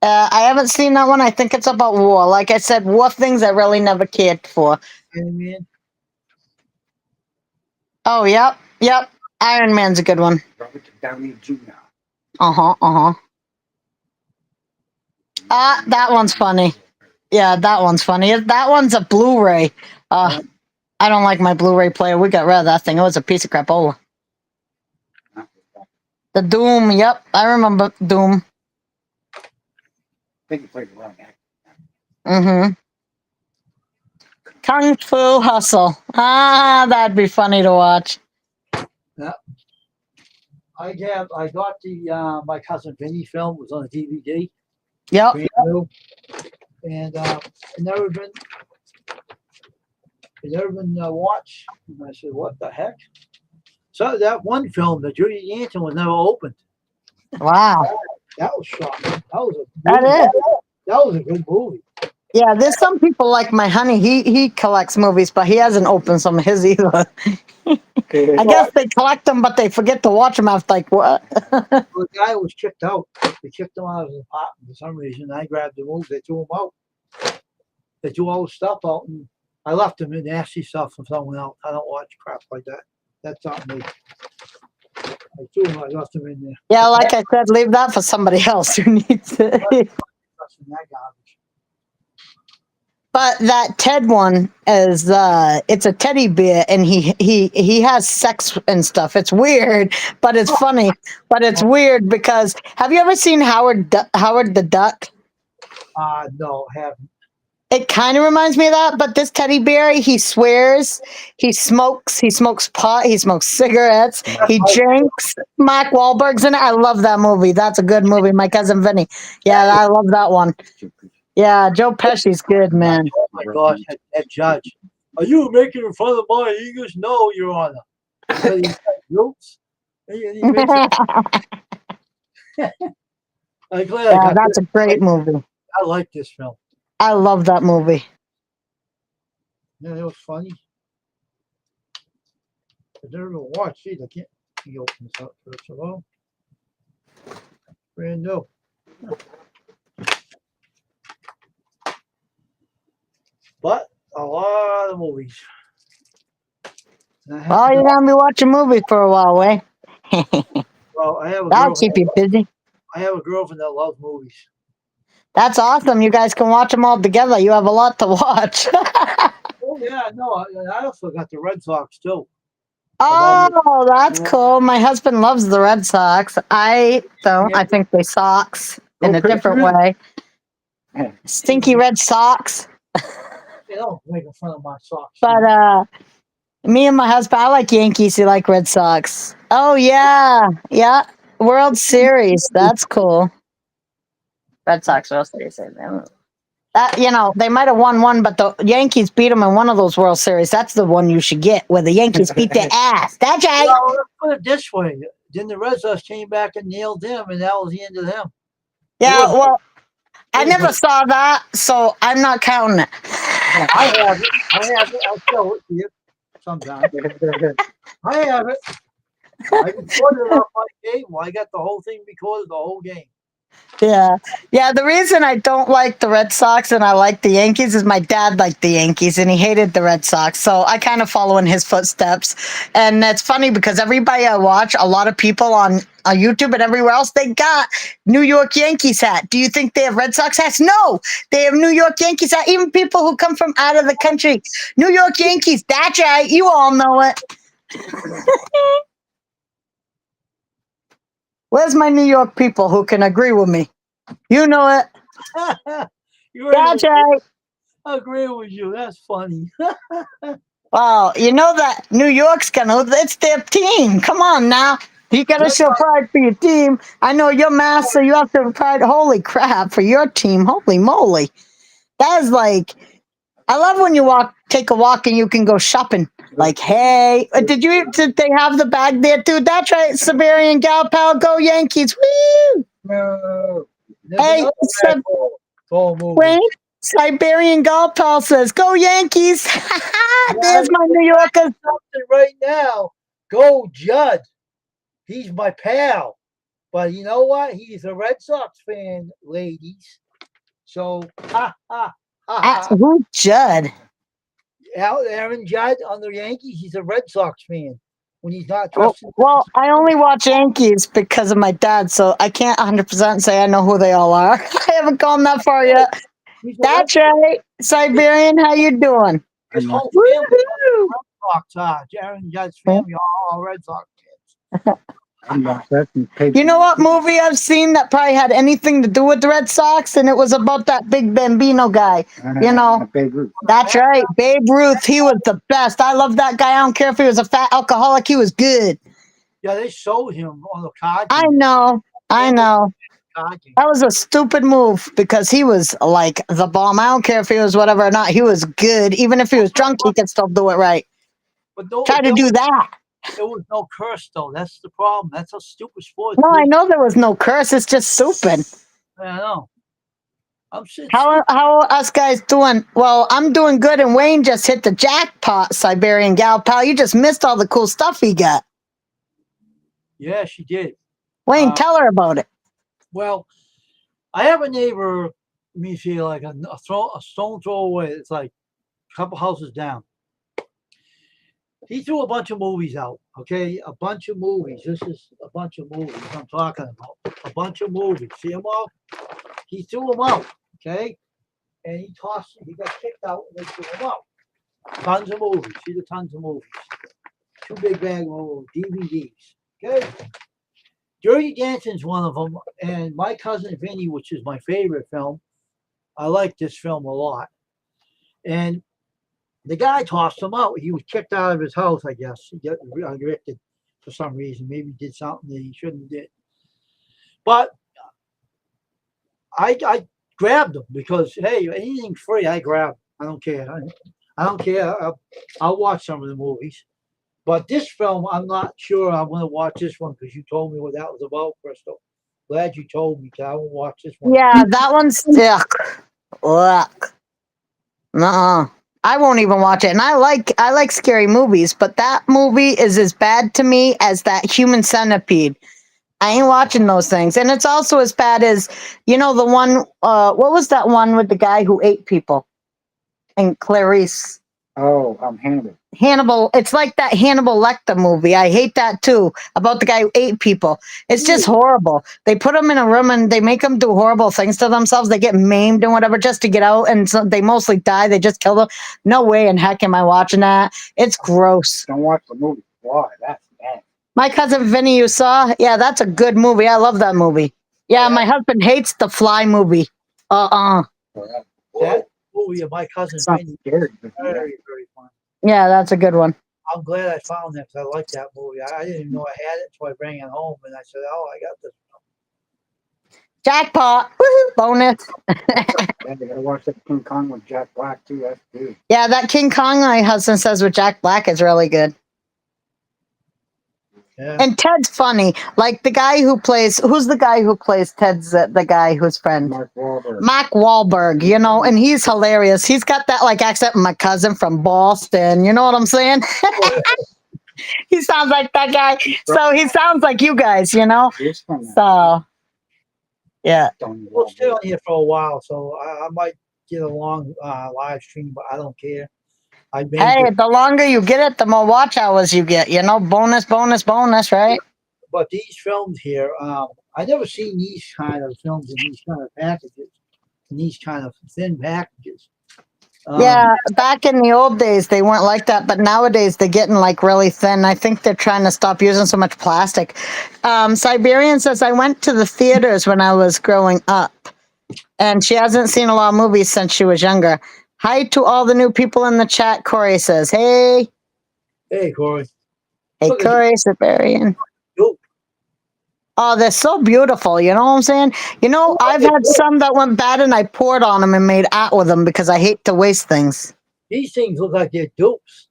I haven't seen that one. I think it's about war. Like I said, war things I really never cared for. Iron Man. Oh, yep. Yep. Iron Man's a good one. Robert Downey Jr. Uh-huh. That one's funny. Yeah, that one's funny. That one's a Blu-ray. I don't like my Blu-ray player. We got rid of that thing. It was a piece of crapola. The Doom. Yep, I remember Doom. think he played the wrong actor. Mm-hmm. Kung Fu Hustle. Ah, that'd be funny to watch. I got the my cousin Vinny film was on a DVD. Yep. Brand new. And it never been watched. And I said, "What the heck?" So that one film, the Judy Anton, was never opened. Wow. That was shocking. That was a That movie. is. That was a good movie. Yeah, there's some people like my honey. He collects movies, but he hasn't opened some of his either. I guess they collect them, but they forget to watch them after like what? The guy was kicked out. They kicked him out of his apartment for some reason. I grabbed the movie. They threw him out. They threw all the stuff out, and I left him in nasty stuff from someone else. I don't watch crap like that. That's not me. I threw him. I left him in there. Yeah, like I said, leave that for somebody else who needs it. Trusting that garbage. But that Ted one is it's a teddy bear and he has sex and stuff. It's weird, but it's funny. But it's weird because have you ever seen Howard the Duck? No, I haven't. It kind of reminds me of that, but this teddy bear, he swears, he smokes pot, he smokes cigarettes, he drinks. Mark Wahlberg's in it. I love that movie. That's a good movie. My cousin Vinny. Yeah, I love that one. Yeah, Joe Pesci's good, man. Oh my gosh, that judge. Are you making fun of my English? No, Your Honor. He got roots. He makes it- I'm glad I Yeah, got that's this. a great movie. I like this film. I love that movie. Yeah, it was funny. I've never even watched it. I can't open this up first of all. Brand new. But a lot of movies. And I have, Well, you're gonna be watching movies for a while, eh? well, I have a That'll keep girlfriend. you busy. I have a girlfriend that loves movies. That's awesome. You guys can watch them all together. You have a lot to watch. Oh yeah, no, I also got the Red Sox too. Oh, that's cool. My husband loves the Red Sox. I don't. I think they socks in a different way. Stinky Red Sox. They don't making fun of my socks. But me and my husband, I like Yankees. He like Red Sox. Oh yeah, yeah. World Series. That's cool. Red Sox World Series. They might have won one, but the Yankees beat them in one of those World Series. That's the one you should get, where the Yankees beat their ass. That's right. Well, let's put it this way. Then the Red Sox came back and nailed them, and that was the end of them. Yeah, well, I never saw that, so I'm not counting it. I have it. I'll show it to you sometime. I have it. I recorded it off my cable. I got the whole thing recorded, the whole game. Yeah. Yeah, the reason I don't like the Red Sox and I like the Yankees is my dad liked the Yankees and he hated the Red Sox. So I kind of follow in his footsteps. And it's funny because everybody I watch, a lot of people on YouTube and everywhere else, they got New York Yankees hat. Do you think they have Red Sox hats? No, they have New York Yankees hat. Even people who come from out of the country, New York Yankees, that's right. You all know it. Where's my New York people who can agree with me? You know it. That's right. I agree with you. That's funny. Well, you know that New York's it's their team. Come on now. You got to show pride for your team. I know you're mass, so you have to have pride. Holy crap, for your team. Holy moly. That is like, I love when you take a walk and you can go shopping. Like, hey, did they have the bag there too? That's right, Siberian Gal Pal, go Yankees. Woo! No. Hey, wait, Siberian Gal Pal says, go Yankees. There's my New Yorkers. Something right now. Go Judd. He's my pal. But you know what? He's a Red Sox fan, ladies. So, Who, Judd? Aaron Judd on the Yankees. He's a Red Sox fan. When he's not trusted. Well, I only watch Yankees because of my dad, so I can't 100% say I know who they all are. I haven't gone that far yet. That's right. Siberian, how you doing? His whole family Red Sox. Aaron Judd's family are all Red Sox fans. I'm not certain. You know what movie I've seen that probably had anything to do with the Red Sox, and it was about that big Bambino guy. You know, Babe Ruth. that's right, Babe Ruth. He was the best. I love that guy. I don't care if he was a fat alcoholic. He was good. Yeah, they sold him on the card I game. know. I know. Card game. That was a stupid move because he was like the bomb. I don't care if he was whatever or not. He was good. Even if he was drunk, he could still do it right. But no, Try to do that. there was no curse though. That's the problem. That's a stupid sport. No, I know there was no curse. It's just stupid. I know. I'm sitting. How are us guys doing? Well, I'm doing good, and Wayne just hit the jackpot, Siberian gal pal. You just missed all the cool stuff he got. Yeah, she did. Wayne, tell her about it. Well, I have a neighbor. Let me see, like a stone throw away. It's like a couple houses down. He threw a bunch of movies out. Okay, a bunch of movies. This is a bunch of movies I'm talking about. A bunch of movies. See them all? He threw them out. Okay, and he tossed. He got kicked out, and they threw them out. Tons of movies. These are tons of movies. Two big bag of DVDs. Okay. Dirty Dancing's one of them, and My Cousin Vinny, which is my favorite film. I like this film a lot. And the guy tossed him out. He was kicked out of his house, I guess. He got evicted for some reason. Maybe he did something that he shouldn't have did. But I grabbed them because, hey, anything free, I grab. I don't care. I don't care. I'll watch some of the movies. But this film, I'm not sure I'm going to watch this one because you told me what that was about, Crystal. Glad you told me because I won't watch this one. Yeah, that one's ugh. Nuh-uh. I won't even watch it. And I like scary movies, but that movie is as bad to me as that Human Centipede. I ain't watching those things. And it's also as bad as, you know, the one what was that one with the guy who ate people? And Clarice. Oh, Hannibal. Hannibal, it's like that Hannibal Lecter movie. I hate that too, about the guy who ate people. It's just horrible. They put them in a room and they make them do horrible things to themselves. They get maimed and whatever just to get out, and so they mostly die. They just kill them. No way in heck am I watching that. It's gross. Don't watch the movie. Why? That's bad. My Cousin Vinny, you saw? Yeah, that's a good movie. I love that movie. Yeah, my husband hates the Fly movie. That movie of My Cousin It's not Vinny, scary. very, very fun. Yeah, that's a good one. I'm glad I found that because I like that movie. I didn't even know I had it until I bring it home and I said, "Oh, I got this." Jackpot. Woohoo, bonus. Yeah, you gotta watch that King Kong with Jack Black too. That's good. Yeah, that King Kong, my husband says with Jack Black is really good. Yeah. And Ted's funny. Like the guy who plays, who's the guy who plays Ted's the guy who's friend? Mark Wahlberg. Mark Wahlberg, you know, and he's hilarious. He's got that like accent, my cousin from Boston. You know what I'm saying? He sounds like that guy. So he sounds like you guys, you know? He's from that. So, yeah. Tony We'll stay Wahlberg. on here for a while, so I might get a long live stream, but I don't care. I may Hey, get- the longer you get it, the more watch hours you get, you know? Bonus, bonus, bonus, right? but these films here, I never seen these kind of films in these kind of packages, in these kind of thin packages. Yeah, back in the old days, they weren't like that, but nowadays they're getting like really thin. I think they're trying to stop using so much plastic. Siberian says, I went to the theaters when I was growing up, and she hasn't seen a lot of movies since she was younger. Hi to all the new people in the chat, Corey says. Hey, Hey, Corey. hey, Look at Corey, Siberian. Yo, Oh, they're so beautiful. You know what I'm saying? You know, I've had some that went bad and I poured on them and made art with them because I hate to waste things. these things look like they're dupes.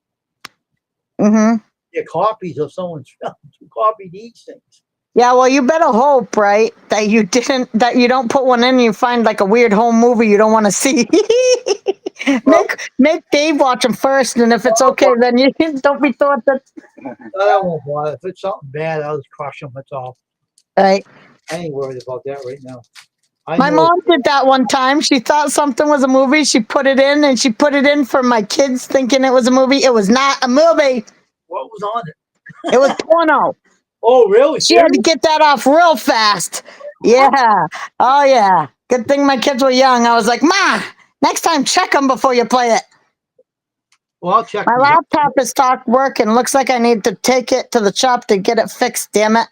Mm-hmm. They're copies of someone's film. Who copied these things? Yeah, well, you better hope, right, that you don't put one in and you find like a weird home movie you don't want to see. make Dave watch them first, and if it's okay, then you don't be thought that. I won't bother. If it's something bad, I'll just crush them. That's all. Right. I ain't worried about that right now. I My know- mom did that one time. She thought something was a movie. She put it in, and she put it in for my kids, thinking it was a movie. It was not a movie. What was on it? It was porno. Oh, really? She had to get that off real fast. Yeah. Oh, yeah. Good thing my kids were young. I was like, Ma, next time check them before you play it. Well, I'll check. My these out. laptop is stopped working. Looks like I need to take it to the shop to get it fixed, damn it.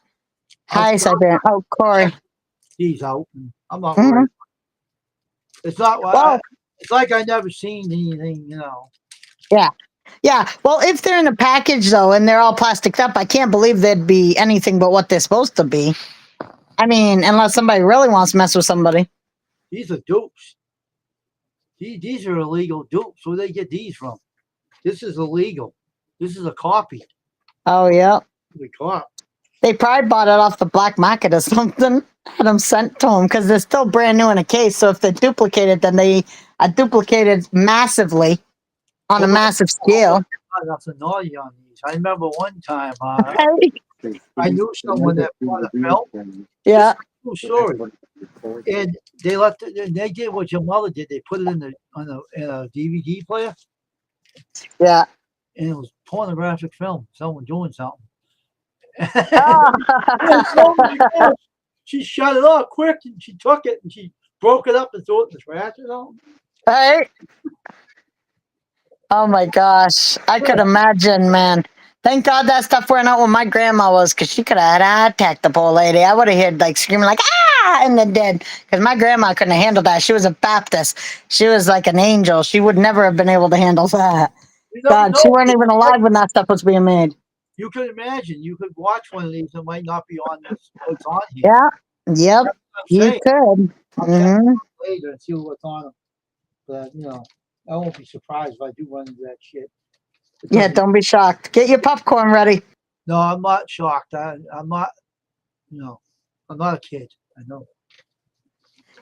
Hi, Siberian. Oh, Corey. He's out. And I'm not Mhm. worried. It's not. Well, It's like I never seen anything. You know. yeah. Yeah. Well, if they're in a package, though, and they're all plasticed up, I can't believe they'd be anything but what they're supposed to be. I mean, unless somebody really wants to mess with somebody. These are dupes. These are illegal dupes. Where they get these from? This is illegal. This is a copy. Oh, yeah. The cop. They probably bought it off the black market or something. Had them sent to them because they're still brand new in a case. So if they're duplicated, then they are duplicated massively on a massive scale. That's a naughty on these. I remember one time I knew They someone never that bought a see the film. and Yeah. True story. record. And they did what your mother did. They put it in a DVD player, Yeah. and it was pornographic film. Someone doing something. Oh. She shut it off quick, and she took it and she broke it up and threw it in the trash. You know. Right? Oh my gosh. I could imagine, man. Thank God that stuff went out when my grandma was, because she could have had attacked the poor lady. I would have heard like screaming like, ah, and then dead. Because my grandma couldn't have handled that. She was a Baptist. She was like an angel. She would never have been able to handle that. You never God, know. she weren't even alive when that stuff was being made. You could imagine. You could watch one of these. It might not be on this. What's on here? Yeah. Yep. I'm You saying. could. I'll check Hmm. later and see what's on them. But I won't be surprised if I do run into that shit. Yeah, Because don't be shocked. Get your popcorn ready. no, I'm not shocked. I'm not. I'm not a kid. I know.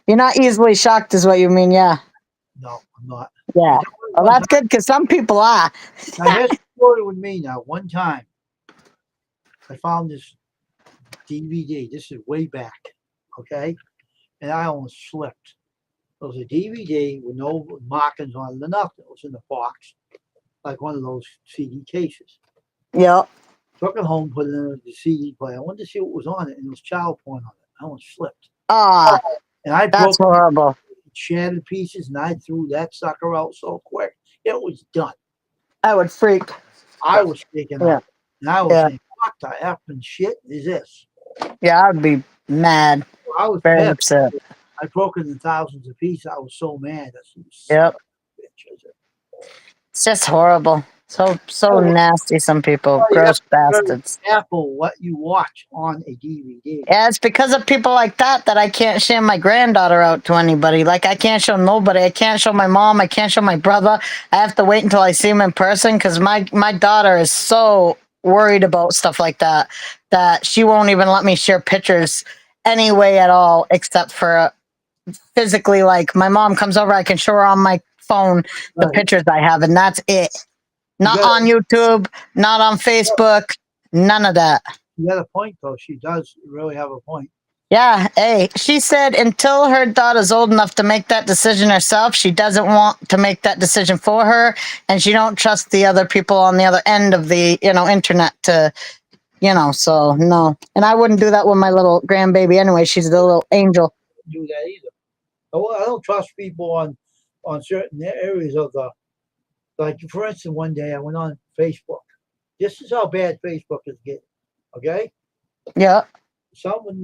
You're not easily shocked, is what you mean. Yeah. No, I'm not. Yeah. You know, Well, one that's good because some people are. Now here's the story with me. Now, one time I found this DVD. This is way back, okay, and I almost slipped. It was a DVD with no markings on it, nothing. It was in the box, like one of those CD cases. Yep. Took it home, put it in the CD player. I wanted to see what was on it, and it was child porn on it. I almost slipped, Ah, and I that's broke horrible. shattered pieces, and I threw that sucker out so quick. It was done. I would freak. I was freaking Yeah. out. And I was Yeah. saying, what the effing shit is this? Yeah, I'd be mad. I was Very pissed. upset. I broke it in thousands of pieces. I was so mad. I said, Yep. son of a bitch. I said, It's just horrible. So Oh, nasty, some people. well, you have Gross to be very bastards. careful what you watch on a DVD. Yeah, it's because of people like that I can't share my granddaughter out to anybody. Like, I can't show nobody. I can't show my mom. I can't show my brother. I have to wait until I see him in person because my daughter is so worried about stuff like that she won't even let me share pictures any way at all except for physically. Like, my mom comes over, I can show her on my phone the Right. pictures I have, and that's it. Not got- on YouTube, not on Facebook, none of that. You got a point, though. She does really have a point. Yeah, hey, she said until her daughter's old enough to make that decision herself, she doesn't want to make that decision for her, and she don't trust the other people on the other end of the internet to so no. And I wouldn't do that with my little grandbaby anyway. She's the little angel. Do that either. I don't trust people on certain areas of the. Like, for instance, one day I went on Facebook. This is how bad Facebook is getting. Okay? Yeah.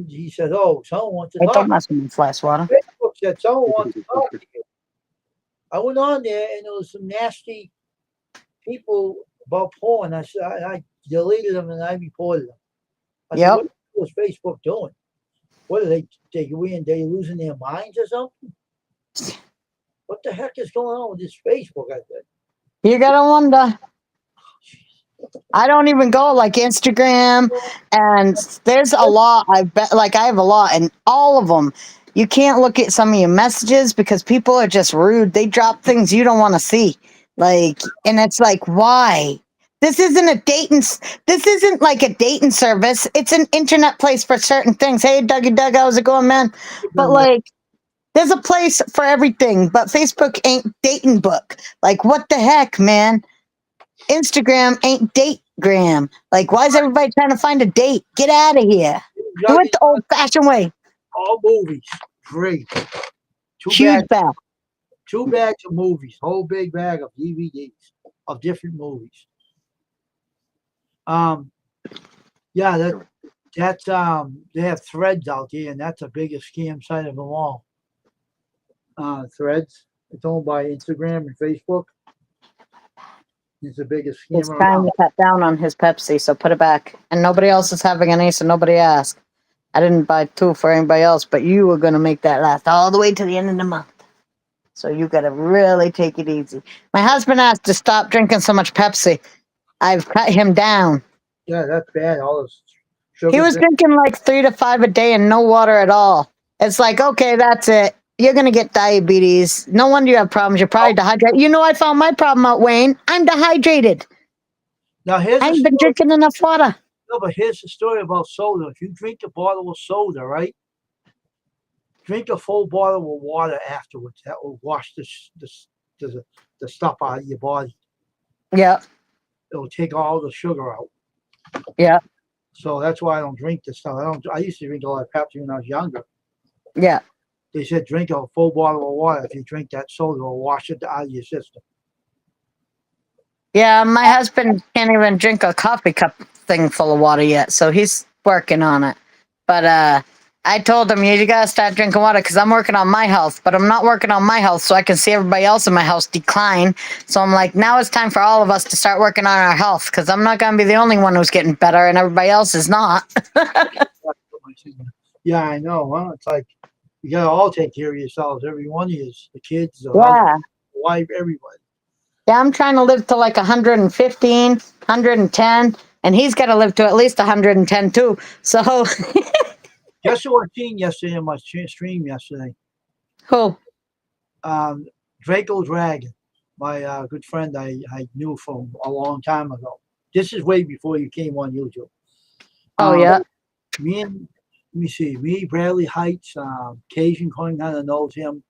He said, oh, someone wants to Hey, talk. don't mess with my flash water. Facebook said someone wants to talk to you. I went on there and there was some nasty people about porn. I said I deleted them and I reported them. I said, Yep. what was Facebook doing? What are they they losing their minds or something? What the heck is going on with this Facebook? I said, You gotta wonder. I don't even go like Instagram, and there's a lot. I bet, like I have a lot, and all of them, you can't look at some of your messages because people are just rude. They drop things you don't want to see, like, and it's like, why? This isn't a dating. This isn't like a dating service. It's an internet place for certain things. Hey, Dougie Doug, how's it going, man? But like, there's a place for everything. But Facebook ain't dating book. Like, what the heck, man? Instagram ain't dategram. Like, why is everybody trying to find a date? Get out of here. Do it the old fashioned way. all movies free. Huge bag. 2 bags of movies, whole big bag of DVDs of different movies. Yeah, That's they have Threads out there, and that's the biggest scam site of them all. Threads. It's owned by Instagram and Facebook. It's the biggest It's scam time around. to cut down on his Pepsi, so put it back. And nobody else is having any, so nobody asked. I didn't buy two for anybody else, but you were gonna make that last all the way to the end of the month. So you gotta really take it easy. My husband asked to stop drinking so much Pepsi. I've cut him down. Yeah, that's bad. All this He sugar. was drinking like 3 to 5 a day and no water at all. It's like, okay, that's it. You're gonna get diabetes. No wonder you have problems. You're probably dehydrated. You know, I found my problem out, Wayne. I'm dehydrated. Now here's I a haven't been story. drinking enough water. No, but here's the story about soda. If you drink a bottle of soda, right? Drink a full bottle of water afterwards. That will wash the stuff out of your body. Yeah, It will take all the sugar out. yeah, So that's why I don't drink this stuff. I used to drink a lot of Pepsi when I was younger. yeah. They said drink a full bottle of water. If you drink that soda, it'll wash it out of your system. Yeah, my husband can't even drink a coffee cup thing full of water yet, so he's working on it. But I told him you gotta start drinking water because I'm working on my health, but I'm not working on my health so I can see everybody else in my house decline. So I'm like, now it's time for all of us to start working on our health because I'm not gonna be the only one who's getting better and everybody else is not. Yeah, I know. Huh? It's like you gotta all take care of yourselves. Every one of you, the kids, the husband, Yeah. the wife, everybody. Yeah, I'm trying to live to like 115, 110, and he's got to live to at least 110 too. So, Guess who I seen yesterday in my stream yesterday? who? Um, Draco Dragon, my good friend I knew from a long time ago. This is way before you came on YouTube. Oh, Um, yeah. me and let me see, me, Bradley Heights, Cajun Coin kind of knows him.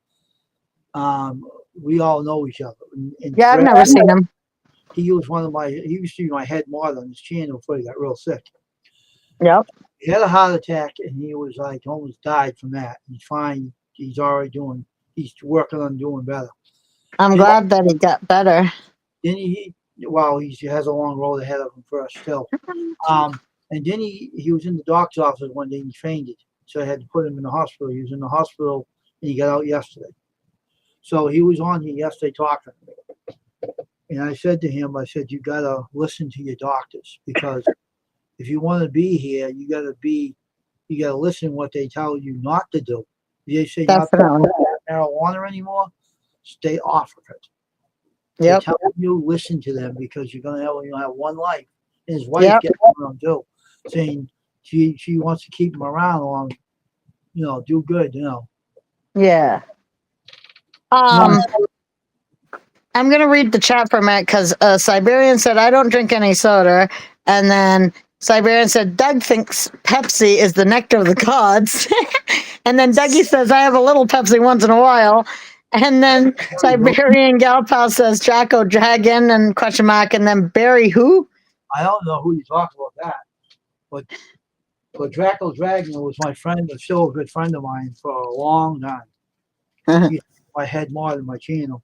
We all know each other. And Yeah, I've never seen him. he was one of he used to be my head model on his channel before he got real sick. Yep. He had a heart attack and he was like almost died from that. He's fine. He's working on doing better. I'm Then, glad that he got better. then he has a long road ahead of him first still. And then he was in the doctor's office one day and he fainted. So I had to put him in the hospital. He was in the hospital and he got out yesterday. So he was on here yesterday talking. And I said to him, I said, you gotta listen to your doctors because if you want to be here, you gotta listen what they tell you not to do. They say you're not Definitely. marijuana anymore, stay off of it. They Yep. tell you listen to them because you'll have one life. And his wife Yep. gets on him too, saying she wants to keep him around long, do good, Yeah. No, I'm gonna read the chat for a minute because Siberian said I don't drink any soda, and then Siberian said Doug thinks Pepsi is the nectar of the gods, and then Dougie says I have a little Pepsi once in a while, and then Siberian Gal Pal says Jacko Dragon and question mark, and then Barry who? I don't know who you talk about that, but Draco Dragon was my friend, but still a good friend of mine for a long time. He's my head mod in my channel.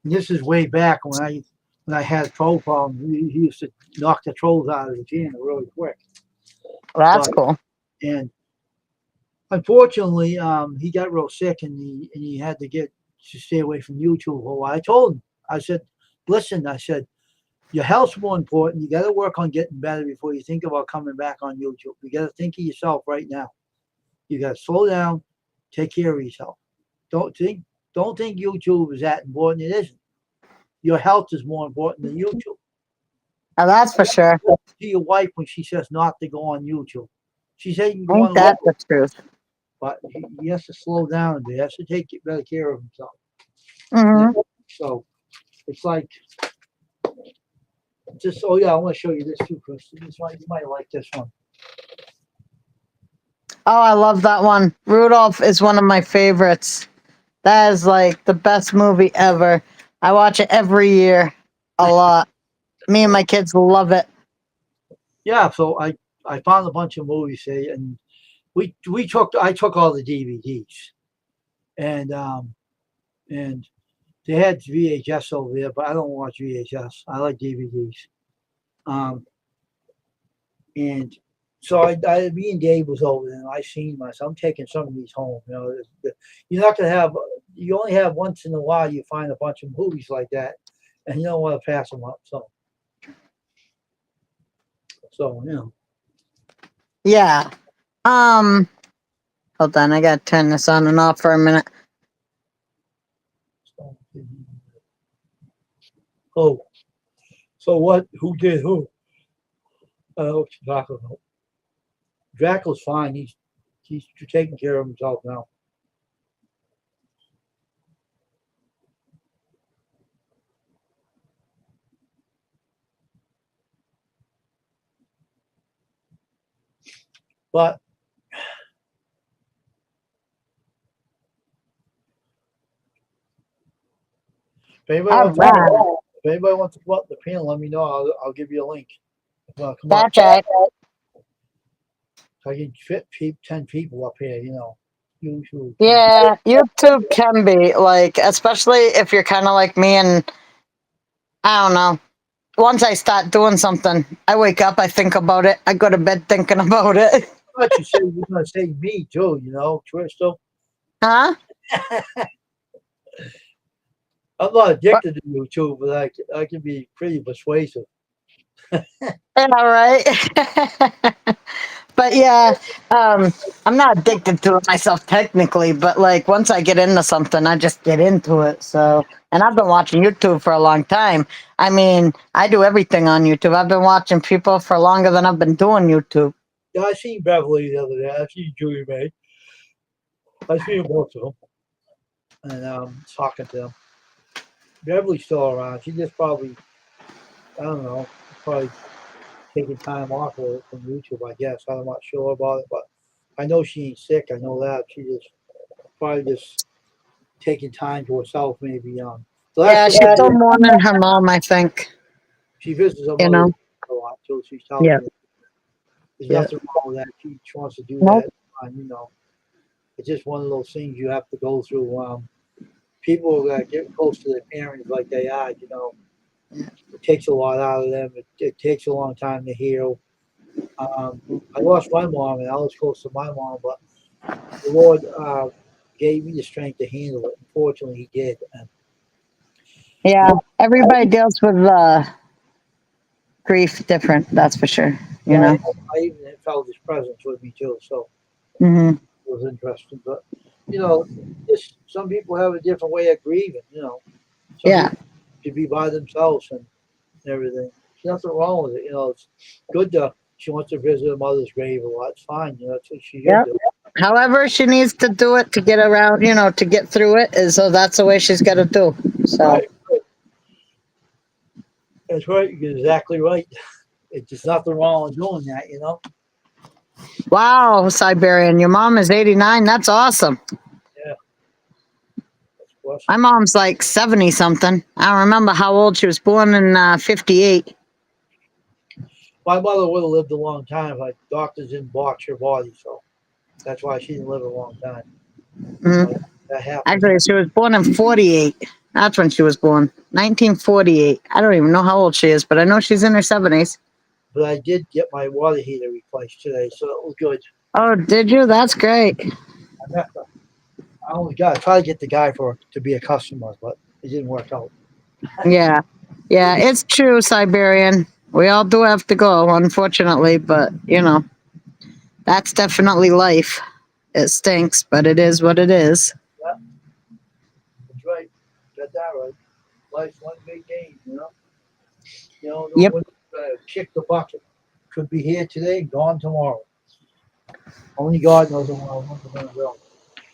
And this is way back when I had troll problems. He used to knock the trolls out of the channel really quick. That's But- cool. And unfortunately, he got real sick and he had to stay away from YouTube for a while. I told him, I said, listen, I said, your health's more important. You got to work on getting better before you think about coming back on YouTube. You got to think of yourself right now. You got to slow down, take care of yourself. Don't think YouTube is that important. It isn't. Your health is more important than YouTube. Oh, that's for sure. To your wife when she says not to go on YouTube. She said you can go Ain't on that the truth? but he has to slow down a bit. He has to take better care of himself. Hmm. So it's like oh yeah, I want to show you this too, Chris. You might like this one. Oh, I love that one. Rudolph is one of my favorites. That is like the best movie ever. I watch it every year a lot. Me and my kids love it. Yeah, so I found a bunch of movies here, and I took all the DVDs, and they had VHS over there, but I don't watch VHS. I like DVDs. And So me and Dave was over there, and I seen myself. I'm taking some of these home. You know, you're not gonna have. You only have once in a while. You find a bunch of movies like that, and you don't want to pass them up. So you know. Yeah. Hold on, I gotta turn this on and off for a minute. Oh, so what? Who did who? I don't know what you're talking about. Draco's fine. He's taking care of himself now. But if anybody All wants right. if anybody wants to come up the panel, let me know. I'll give you a link. If you want to come up, That's right. so I can fit 10 people up here. You know, usually. Yeah, YouTube can be like, especially if you're kind of like me, and I don't know. Once I start doing something, I wake up, I think about it, I go to bed thinking about it. But you say you're gonna say me too. You know, Crystal. Huh? I'm not addicted to YouTube, but I can be pretty persuasive. Yeah, right. But yeah, I'm not addicted to it myself technically, but like once I get into something, I just get into it. So, and I've been watching YouTube for a long time. I mean, I do everything on YouTube. I've been watching people for longer than I've been doing YouTube. Yeah, I seen Beverly the other day. I seen Julie May. I seen both of them, and talking to them. Beverly's still around. She just probably, I don't know, probably taking time off of it from YouTube. I guess I'm not sure about it, but I know she ain't sick. I know that she just probably just taking time to herself. Maybe the Yeah, last she's time still mourning her mom, I think. she visits her You mother know? a lot, so she's telling Yeah. me there's Yeah. nothing wrong with that. She wants to do Nope. that. You know, it's just one of those things you have to go through. People that get close to their parents like they are, you know, it takes a lot out of them. It takes a long time to heal. I lost my mom, and I was close to my mom, but the Lord gave me the strength to handle it. Unfortunately, He did. And Yeah. Everybody deals with grief different, that's for sure. You yeah, know? I even felt His presence with me too, so Hmm. it was interesting. But you know, just some people have a different way of grieving. You know, some Yeah. people to be by themselves and everything. There's nothing wrong with it. You know, it's good to. She wants to visit her mother's grave a lot. It's fine. You know, that's what she should Yep. do. However she needs to do it to get around, to get through it, is so that's the way she's got to do. So Right. That's right. You're exactly right. It's just nothing wrong with doing that. You know. wow, Siberian, your mom is 89. That's awesome. Yeah. That's My awesome. mom's like 70 something. I don't remember how old she was born in 58. My mother would have lived a long time. Like doctors didn't botch her body, so that's why she didn't live a long time. Mhm. But that happened. Actually, she was born in 48. That's when she was born. 1948. I don't even know how old she is, but I know she's in her 70s. But I did get my water heater replaced today, so it was good. Oh, did you? That's great. I only got I tried to get the guy to be a customer, but it didn't work out. Yeah. Yeah, it's true, Siberian. We all do have to go, unfortunately, but that's definitely life. It stinks, but it is what it is. Yeah, that's right. Got that right. Life's one big game, you know. You know, no Yep. one kick the bucket. Could be here today, gone tomorrow. Only God knows where we're going to go.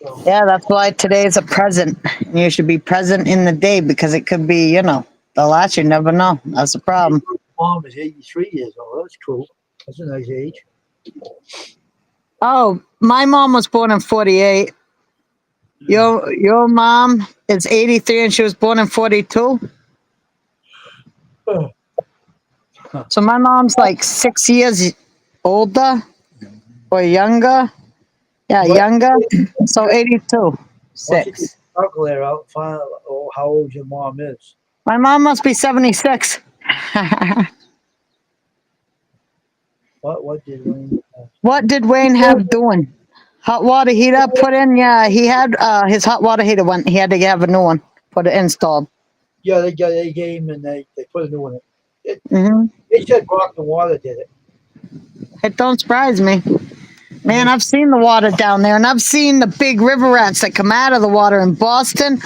So, Yeah, that's why today's a present. You should be present in the day because it could be, the last. You never know. That's the problem. Mom is 83 years old. That's cool. That's a nice age. Oh, my mom was born in 48. Your mom is 83 and she was born in 42. So my mom's like 6 years older or younger. Yeah, What? younger. So 82. Why don't you Six. calculate out and find out how old your mom is? My mom must be 76. What did Wayne? What did Wayne have doing? Hot water heater put in? Yeah, he had his hot water heater went. He had to have a new one put it installed. Yeah, they gave him and they put a new one in. Hmm. They said Brockton Water did it. It don't surprise me. Man, I've seen the water down there, and I've seen the big river rats that come out of the water in Boston.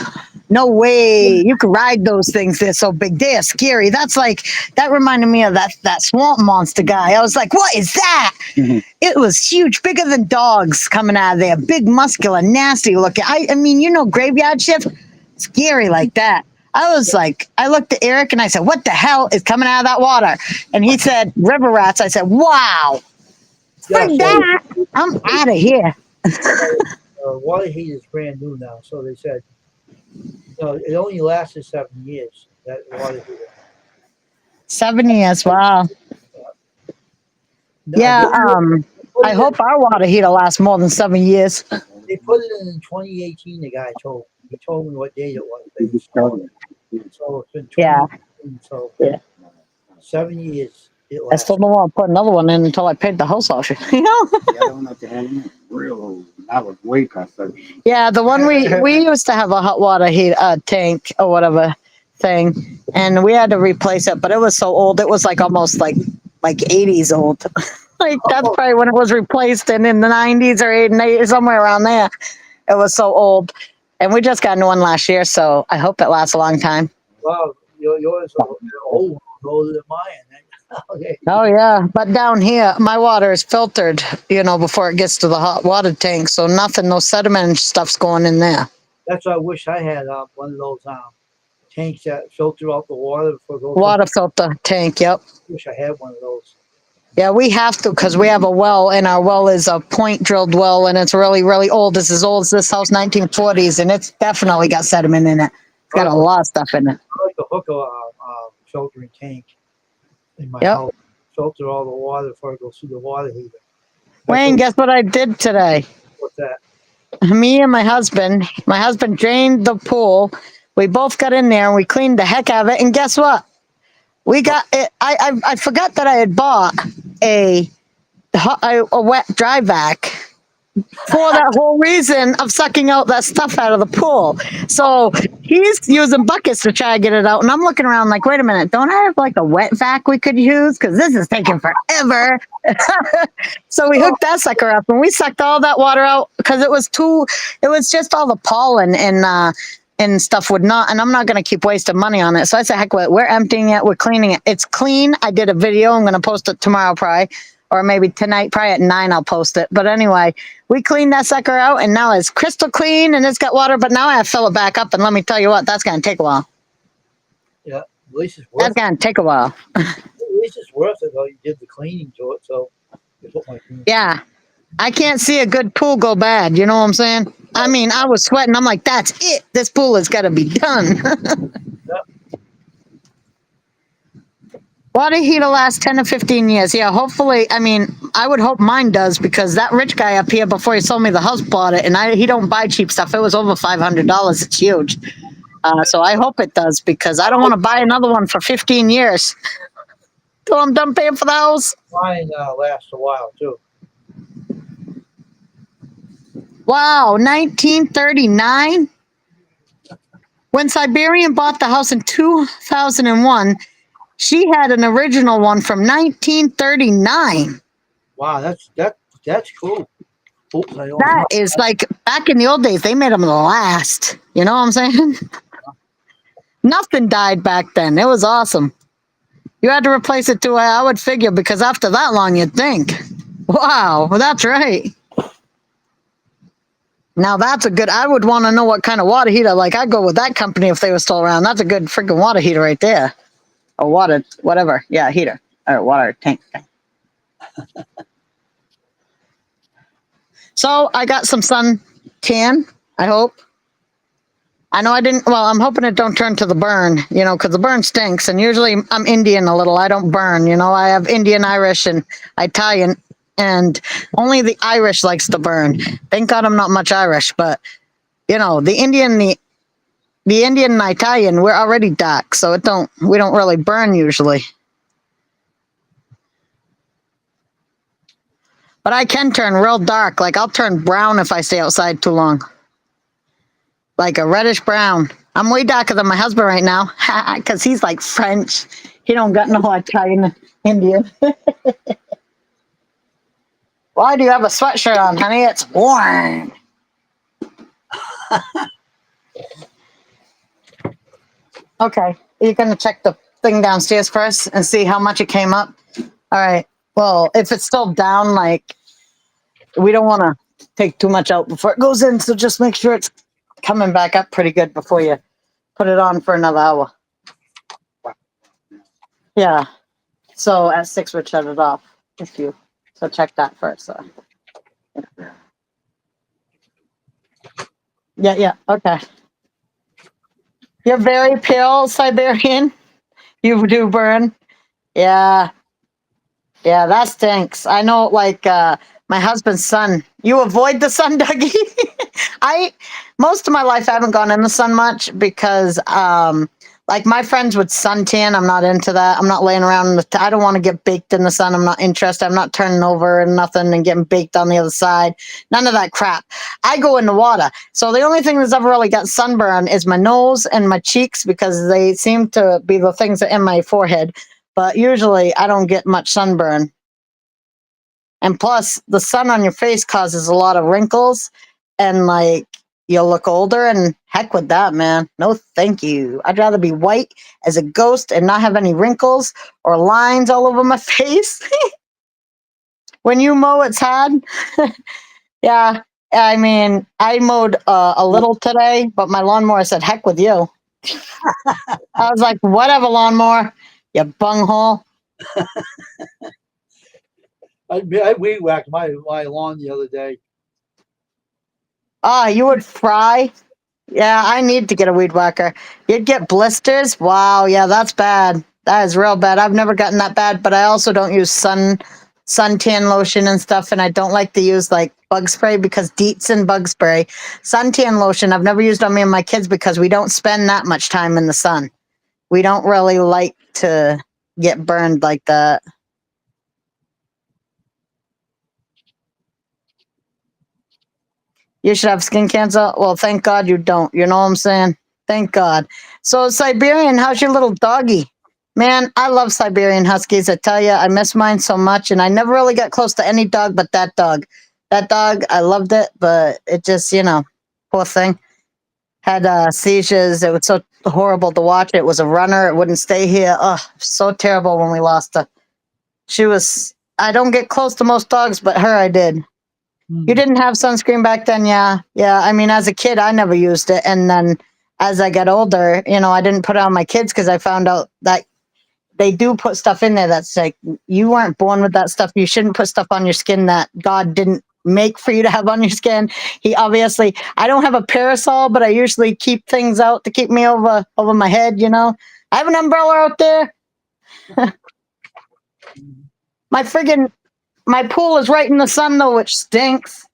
No way. You can ride those things. They're so big. They are scary. That reminded me of that swamp monster guy. I was like, what is that? It was huge, bigger than dogs coming out of there. Big, muscular, nasty looking. I mean, graveyard shift, scary like that. I was like, I looked at Eric and I said, what the hell is coming out of that water? And he said, river rats. I said, wow. Yeah, For that, I'm out of here. water heater is brand new now, so they said. No, it only lasted 7 years. That water heater. 7 years. Wow. No, Yeah. put I it hope our water heater lasts more than 7 years. they put it in 2018. The guy told me. He told me what date it was. They You installed started it. it. So it's been Yeah. 2018. So Yeah. 7 years. It I still lasted. don't want to put another one in until I paid the house off. The other one that you had in it, real old. That was way past 7. Yeah, the one we used to have a hot water heat tank or whatever thing, and we had to replace it, but it was so old. It was like almost like 80s old. Like that's probably when it was replaced, and in the 90s or 80s, somewhere around there. It was so old, and we just got a new one last year, so I hope it lasts a long time. Wow, yours are old, older than mine. Okay. Oh yeah, but down here, my water is filtered, before it gets to the hot water tank, so nothing, no sediment stuff's going in there. That's why I wish I had one of those tanks that filter out the water before it goes. Water filter tank, yep. Wish I had one of those. Yeah, we have to because we have a well, and our well is a point drilled well, and it's really, really old. It's as old as this house, 1940s, and it's definitely got sediment in it. It's got a lot of stuff in it. I like to hook a filtering tank in my Yep. house. Filter all the water before it goes through the water heater. Wayne, guess what I did today? What's that? Me and my husband drained the pool. We both got in there and we cleaned the heck out of it. And guess what? We got it. I forgot that I had bought a wet dry vac for that whole reason of sucking out that stuff out of the pool. So he's using buckets to try to get it out. And I'm looking around like, wait a minute, don't I have like a wet vac we could use? Because this is taking forever. So we hooked that sucker up and we sucked all that water out because it was just all the pollen and stuff would not, and I'm not going to keep wasting money on it. So I said, heck with it. We're emptying it. We're cleaning it. It's clean. I did a video. I'm going to post it tomorrow probably, or maybe tonight, probably at 9 I'll post it. But anyway, we cleaned that sucker out and now it's crystal clean and it's got water, but now I have to fill it back up. And let me tell you what, that's going to take a while. Yeah, at least it's worth That's it. going to take a while. At least it's worth it though. You did the cleaning to it, so it's what my cleaning. Yeah. I can't see a good pool go bad. You know what I'm saying? I mean, I was sweating. I'm like, that's it. This pool has got to be done. Water heater lasts 10 to 15 years. Yeah, hopefully. I mean, I would hope mine does because that rich guy up here before he sold me the house bought it, and he don't buy cheap stuff. It was over $500. It's huge. So I hope it does because I don't want to buy another one for 15 years till I'm done paying for the house. Mine lasts a while too. Wow, 1939? When Siberian bought the house in 2001, she had an original one from 1939. Wow, that's cool. Oops, I don't That is like back in the old days, they made them last. You know what I'm saying? Nothing died back then. It was awesome. You had to replace it to, I would figure, because after that long, you'd think, wow, well, that's right. Now that's a good, I would want to know what kind of water heater. Like I'd go with that company if they were still around. That's a good freaking water heater right there. Or water, whatever. Yeah, heater. Or water tank. So I got some sun tan, I hope. I know I didn't, well, I'm hoping it don't turn to the burn, because the burn stinks. And usually I'm Indian a little. I don't burn, I have Indian, Irish, and Italian. And only the Irish likes to burn. Thank God I'm not much Irish, but the Indian, the Indian and Italian, we're already dark, so we don't really burn usually. But I can turn real dark. Like I'll turn brown if I stay outside too long. Like a reddish brown. I'm way darker than my husband right now. Because he's like French. He don't got no Italian Indian. Why do you have a sweatshirt on, honey? It's warm. Okay. You're going to check the thing downstairs first and see how much it came up? All right. Well, if it's still down, like, we don't want to take too much out before it goes in. So just make sure it's coming back up pretty good before you put it on for another hour. Yeah. So at 6, we'd shut it off. So check that first. So. Yeah. Okay. You're very pale, Siberian. You do burn. Yeah. Yeah, that stinks. I know, like, my husband's son. You avoid the sun, Dougie? Most of my life, I haven't gone in the sun much because, like, my friends would suntan. I'm not into that. I'm not laying around. I don't want to get baked in the sun. I'm not interested. I'm not turning over and nothing and getting baked on the other side. None of that crap. I go in the water. So the only thing that's ever really got sunburn is my nose and my cheeks because they seem to be the things that are in my forehead. But usually I don't get much sunburn. And plus, the sun on your face causes a lot of wrinkles and, like, you'll look older, and heck with that, man. No, thank you. I'd rather be white as a ghost and not have any wrinkles or lines all over my face. When you mow, it's hard. Yeah, I mean, I mowed a little today, but my lawnmower said, heck with you. I was like, whatever, lawnmower, you bunghole. I weed whacked my lawn the other day. Ah, you would fry? Yeah, I need to get a weed whacker. You'd get blisters? Wow, yeah, that's bad. That is real bad. I've never gotten that bad, but I also don't use suntan lotion and stuff, and I don't like to use like bug spray because DEET's and bug spray. Suntan lotion I've never used on me and my kids because we don't spend that much time in the sun. We don't really like to get burned like that. You should have skin cancer? Well, thank God you don't. You know what I'm saying? Thank God. So, Siberian, how's your little doggy? Man, I love Siberian Huskies. I tell you, I miss mine so much, and I never really got close to any dog but that dog. That dog, I loved it, but it just, poor thing. Had seizures. It was so horrible to watch. It was a runner. It wouldn't stay here. Oh, so terrible when we lost her. I don't get close to most dogs, but her I did. You didn't have sunscreen back then, yeah. Yeah, I mean, as a kid, I never used it. And then as I got older, I didn't put it on my kids because I found out that they do put stuff in there that's like, you weren't born with that stuff. You shouldn't put stuff on your skin that God didn't make for you to have on your skin. I don't have a parasol, but I usually keep things out to keep me over my head, I have an umbrella out there. My pool is right in the sun, though, which stinks.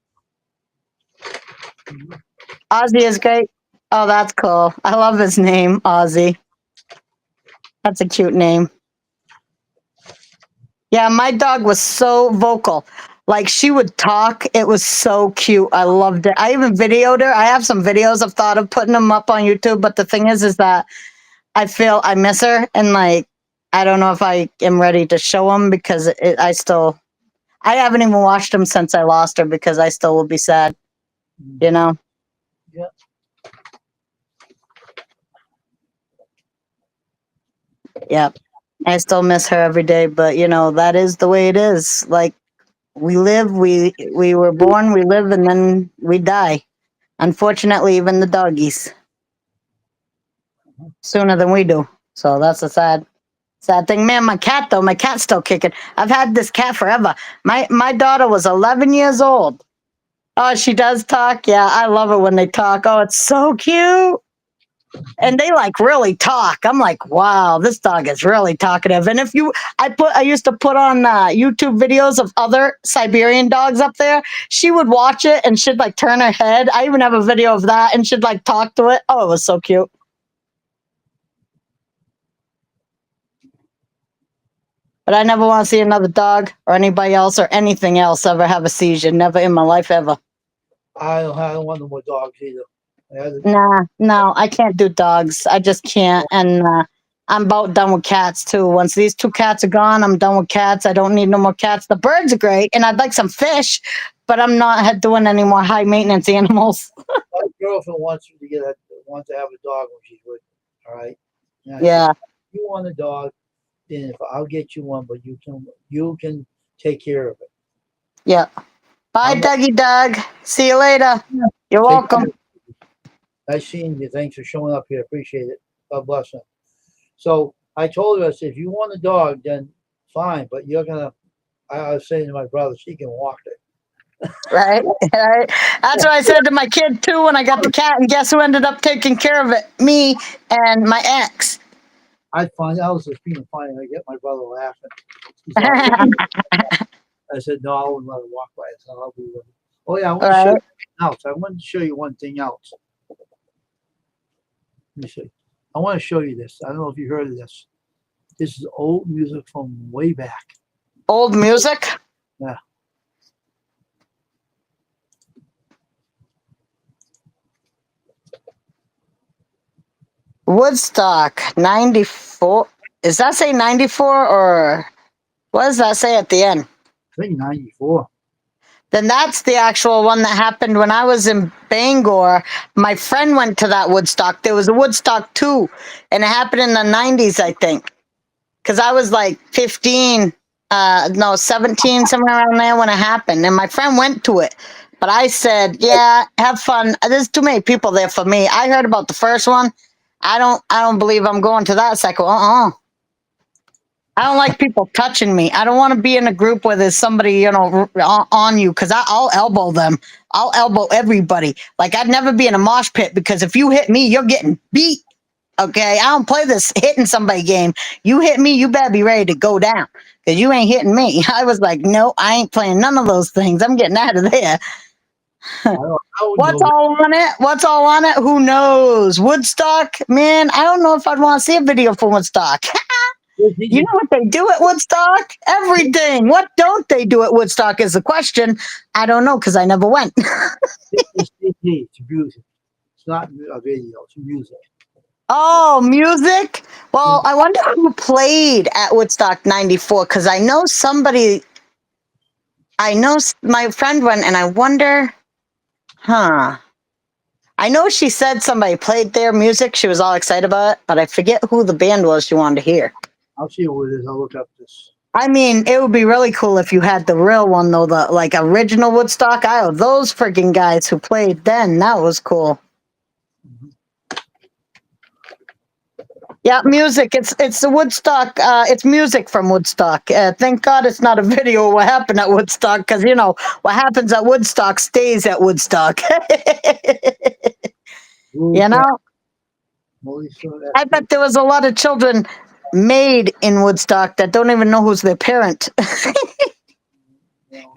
Ozzy is great. Oh, that's cool. I love his name, Ozzy. That's a cute name. Yeah, my dog was so vocal. Like, she would talk. It was so cute. I loved it. I even videoed her. I have some videos I've thought of putting them up on YouTube, but the thing is that I feel I miss her, and, like, I don't know if I am ready to show them because I haven't even watched them since I lost her because I still will be sad, Yeah. Yep. I still miss her every day, but that is the way it is. Like, we live, we were born, we live, and then we die. Unfortunately, even the doggies sooner than we do. So that's a sad thing. Man, my cat's still kicking. I've had this cat forever. My daughter was 11 years old. Oh, she does talk. Yeah, I love it when they talk. Oh, it's so cute. And they like really talk. I'm like, wow, this dog is really talkative. And I used to put on YouTube videos of other Siberian dogs up there. She would watch it and she'd like turn her head. I even have a video of that, and she'd like talk to it. Oh, it was so cute. But I never want to see another dog or anybody else or anything else ever have a seizure. Never in my life ever. I don't want no more dogs either. I had a- Nah, no, I can't do dogs. I just can't. And I'm about done with cats too. Once these 2 cats are gone, I'm done with cats. I don't need no more cats. The birds are great, and I'd like some fish, but I'm not doing any more high maintenance animals. My girlfriend wants me to wants to have a dog when she's with me. All right. And I said, Yeah, if you want a dog, then if I'll get you one, but you can take care of it. yeah. Bye, I'm not- Dougie Doug. See you later. You're Take care. welcome. Nice seeing you. Thanks for showing up here. Appreciate it. God bless him. So I told her, I said, if you want a dog, then fine, but you're gonna. I was saying to my brother, she can walk it. Right, right. That's what I said to my kid too when I got the cat, and guess who ended up taking care of it? Me and my ex. I find I was just being funny. I get my brother laughing. He's all, I said, no, I wouldn't let her walk by herself. I'll be with her. Oh yeah, I want to show you Right. something else. I want to show you one thing else. Let me see. I want to show you this. I don't know if you heard of this. This is old music from way back. Old music. Yeah. Woodstock 94. Does that say 94 or what does that say at the end? I think 94. Then that's the actual one that happened when I was in Bangor. My friend went to that Woodstock. There was a Woodstock 2, and it happened in the 90s, I think. Because I was like 15, no, 17, somewhere around there when it happened. And my friend went to it. But I said, yeah, have fun. There's too many people there for me. I heard about the first one. I don't believe I'm going to that second. I don't like people touching me. I don't want to be in a group where there's somebody, on you because I'll elbow them. I'll elbow everybody. Like I'd never be in a mosh pit because if you hit me, you're getting beat. Okay, I don't play this hitting somebody game. You hit me, you better be ready to go down because you ain't hitting me. I was like, no, I ain't playing none of those things. I'm getting out of there. I would What's know. all on it? What's all on it? Who knows? Woodstock, man. I don't know if I'd want to see a video for Woodstock. You know what they do at Woodstock? Everything. What don't they do at Woodstock is the question. I don't know because I never went. It's CD. It's music. It's not a video. It's music. Oh, music? Well, I wonder who played at Woodstock 94 because I know somebody, my friend went and I wonder, huh. I know she said somebody played their music. She was all excited about it, but I forget who the band was she wanted to hear. I'll see what it is. I'll look up this. I mean, it would be really cool if you had the real one, though, the like original Woodstock. Those freaking guys who played then, that was cool. Yeah, music. It's the Woodstock. It's music from Woodstock. Thank God it's not a video of what happened at Woodstock, because what happens at Woodstock stays at Woodstock. You know, Melissa, I bet there was a lot of children made in Woodstock that don't even know who's their parent. Because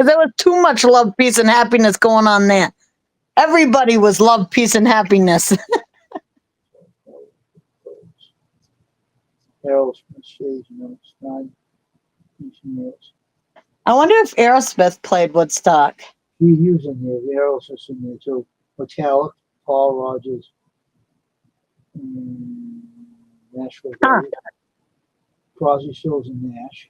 there was too much love, peace, and happiness going on there. Everybody was love, peace, and happiness. Aerosmith stage notes, 9 inch. I wonder if Aerosmith played Woodstock. He was in there. The Aerosmith in there too. Metallica, Paul Rogers, Nashville. Huh. Crosby, Stills, and Nash.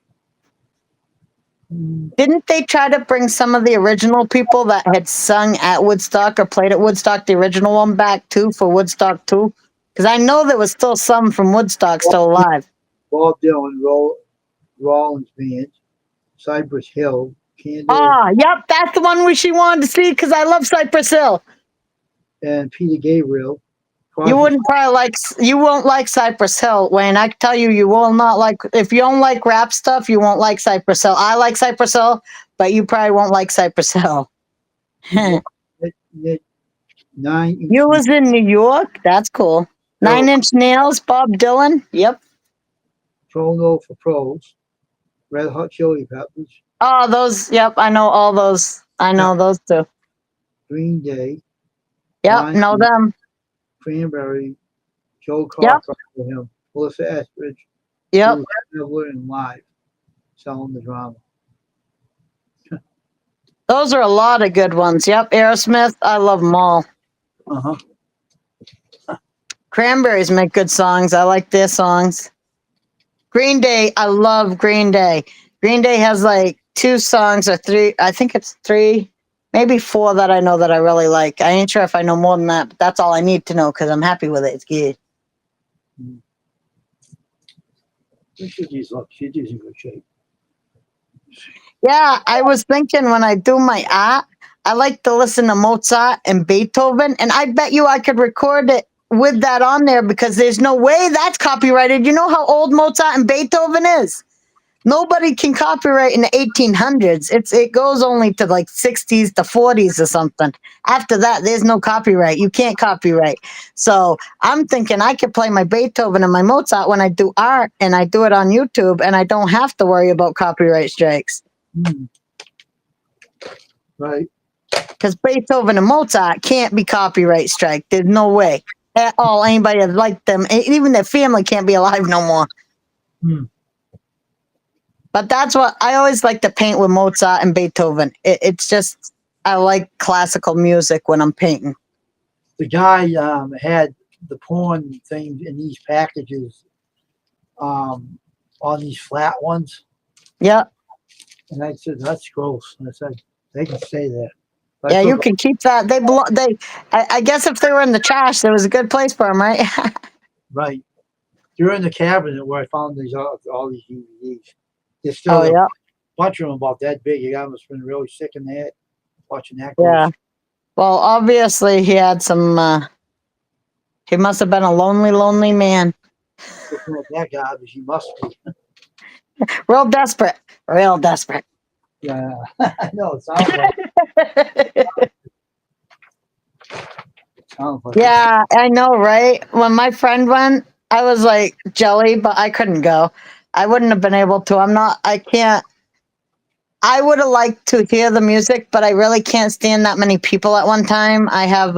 Didn't they try to bring some of the original people that had sung at Woodstock or played at Woodstock, the original one, back too for Woodstock too? Because I know there was still some from Woodstock still alive. Bob Dylan, Rollins Band, Cypress Hill, Candle, Ah, yep, that's the one she wanted to see because I love Cypress Hill. and Peter Gabriel. You won't like Cypress Hill, Wayne. I can tell you, you will not like, if you don't like rap stuff, you won't like Cypress Hill. I like Cypress Hill, but you probably won't like Cypress Hill. Nine Inch You was in New York? That's cool. 9 Inch Nails, Bob Dylan. Yep. Prono for Pros, Red Hot Chili Peppers, Oh, those. Yep. I know all those. I know those two. Green Day, Yep. Blind Know Faith, them. Cranberry, Joe Yep. Cocker with him, Melissa Etheridge, Yep. Bruce Miller, and Live. selling the drama. Those are a lot of good ones. Yep, Aerosmith. I love them all. Uh-huh. Cranberries make good songs. I like their songs. Green Day. I love Green Day. Green Day has like 2 songs or 3. I think it's 3, maybe 4 that I know that I really like. I ain't sure if I know more than that, but that's all I need to know because I'm happy with it. It's good. She's look, she's in good shape. Yeah, I was thinking when I do my art, I like to listen to Mozart and Beethoven, and I bet you I could record it with that on there because there's no way that's copyrighted. You know how old Mozart and Beethoven is? Nobody can copyright in the 1800s. It goes only to like 60s to 40s or something. After that, there's no copyright. You can't copyright. So I'm thinking I could play my Beethoven and my Mozart when I do art, and I do it on YouTube, and I don't have to worry about copyright strikes. Right. Because Beethoven and Mozart can't be copyright strike. There's no way at all. Anybody that liked them, even their family, can't be alive no more. Hmm. But that's what I always like to paint with Mozart and Beethoven. It's just I like classical music when I'm painting. The guy had the porn things in these packages, on these flat ones, Yeah, and I said that's gross. And I said they can stay there. But yeah, I you took- can keep that. I guess if they were in the trash, there was a good place for them, right? right. You're in the cabinet where I found these all these DVDs. There's still Oh a yeah, bunch of them about that big. You guy must have been really sick in the head watching that. yeah. Well, obviously he had some. He must have been a lonely, lonely man. Looking at that garbage, he must be. Real desperate. Real desperate. Yeah, I know. It sounds like. Sounds like. Yeah, I know, right? When my friend went, I was like jelly, but I couldn't go. I wouldn't have been able to. I can't. I would have liked to hear the music, but I really can't stand that many people at one time. I have,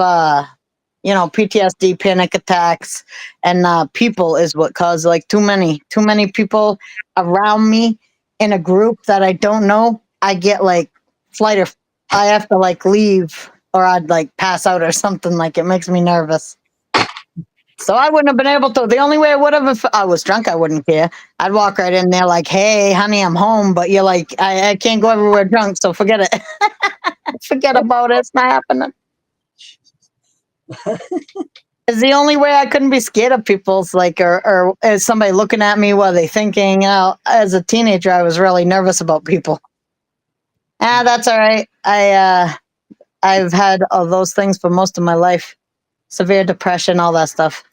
PTSD, panic attacks, and people is what caused like too many people around me in a group that I don't know. I get like flight or I have to like leave or I'd like pass out or something. Like it makes me nervous. So I wouldn't have been able to. The only way I would have, if I was drunk, I wouldn't care. I'd walk right in there like, "Hey, honey, I'm home," but you're like, I can't go everywhere drunk, so forget it. Forget about it. It's not happening. It's the only way I couldn't be scared of people's like, or is somebody looking at me? What are they thinking? As a teenager, I was really nervous about people. That's all right. I've had all those things for most of my life, severe depression, all that stuff.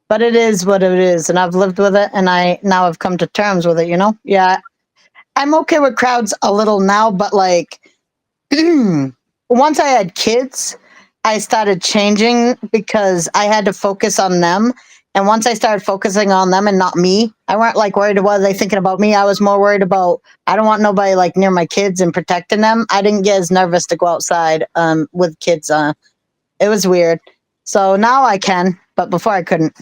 But it is what it is, and I've lived with it, and I now have come to terms with it. Yeah, I'm okay with crowds a little now, but like once I had kids, I started changing because I had to focus on them. And once I started focusing on them and not me, I weren't like worried about what are they thinking about me. I was more worried about I don't want nobody like near my kids and protecting them. I didn't get as nervous to go outside with kids. It was weird. So now I can, but before I couldn't.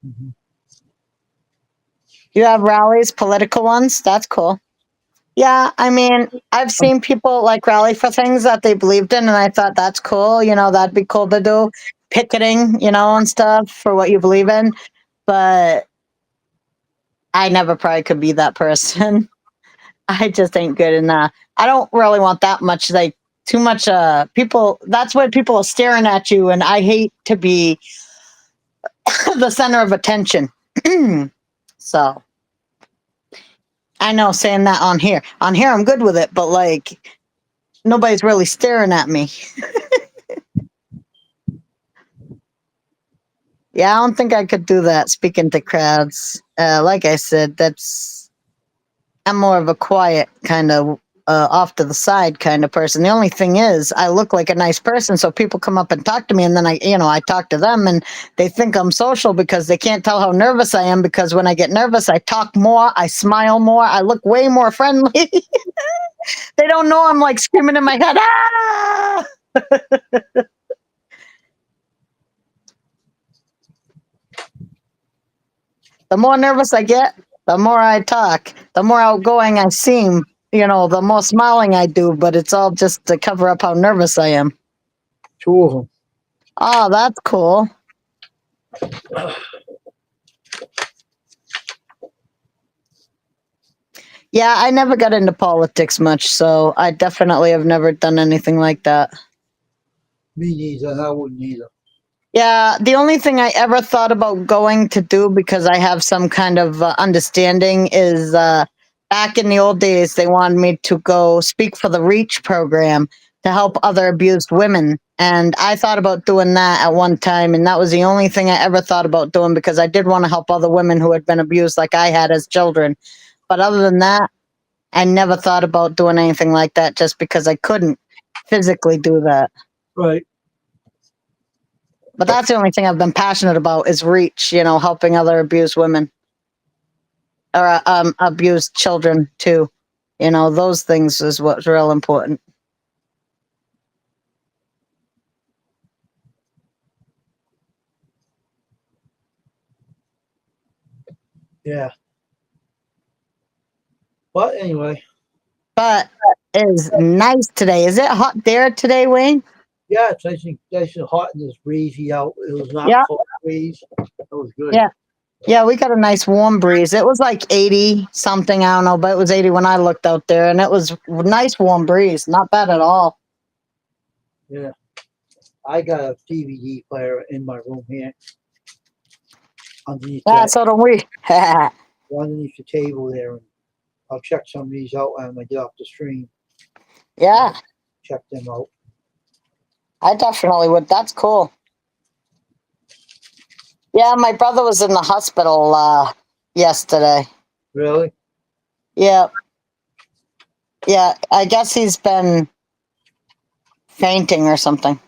Mm-hmm. You have rallies, political ones. That's cool. Yeah, I mean, I've seen people like rally for things that they believed in, and I thought that's cool. That'd be cool to do. Picketing, and stuff for what you believe in. But I never probably could be that person. I just ain't good enough. I don't really want that much, like too much people. That's when people are staring at you, and I hate to be the center of attention. So I know saying that on here. On here I'm good with it, but like nobody's really staring at me. Yeah, I don't think I could do that speaking to crowds. Like I said, I'm more of a quiet kind of off to the side kind of person. The only thing is I look like a nice person, so people come up and talk to me, and then I talk to them, and they think I'm social because they can't tell how nervous I am, because when I get nervous I talk more, I smile more, I look way more friendly. They don't know I'm like screaming in my head, ah! The more nervous I get, the more I talk. the more outgoing I seem, the more smiling I do, but it's all just to cover up how nervous I am. 2 of them. Oh, that's cool. Yeah, I never got into politics much, so I definitely have never done anything like that. Me neither, and I wouldn't either. Yeah, the only thing I ever thought about going to do because I have some kind of understanding is back in the old days, they wanted me to go speak for the REACH program to help other abused women. And I thought about doing that at one time, and that was the only thing I ever thought about doing because I did want to help other women who had been abused like I had as children. But other than that, I never thought about doing anything like that just because I couldn't physically do that. Right. But that's the only thing I've been passionate about is reach, helping other abused women or abused children too. Those things is what's real important. Yeah. But anyway, But it is nice today. Is it hot there today, Wayne? yeah, it's nice and hot and it's breezy out. It was not Yeah. full breeze. It was good. Yeah. Yeah, we got a nice warm breeze. It was like 80 something, I don't know, but it was 80 when I looked out there, and it was a nice warm breeze. Not bad at all. Yeah. I got a DVD player in my room here. Underneath Yeah, that, so do we. underneath the table there. And I'll check some of these out when I get off the stream. Yeah, Check them out. I definitely would. That's cool. Yeah, my brother was in the hospital yesterday. Really? Yeah. Yeah, I guess he's been fainting or something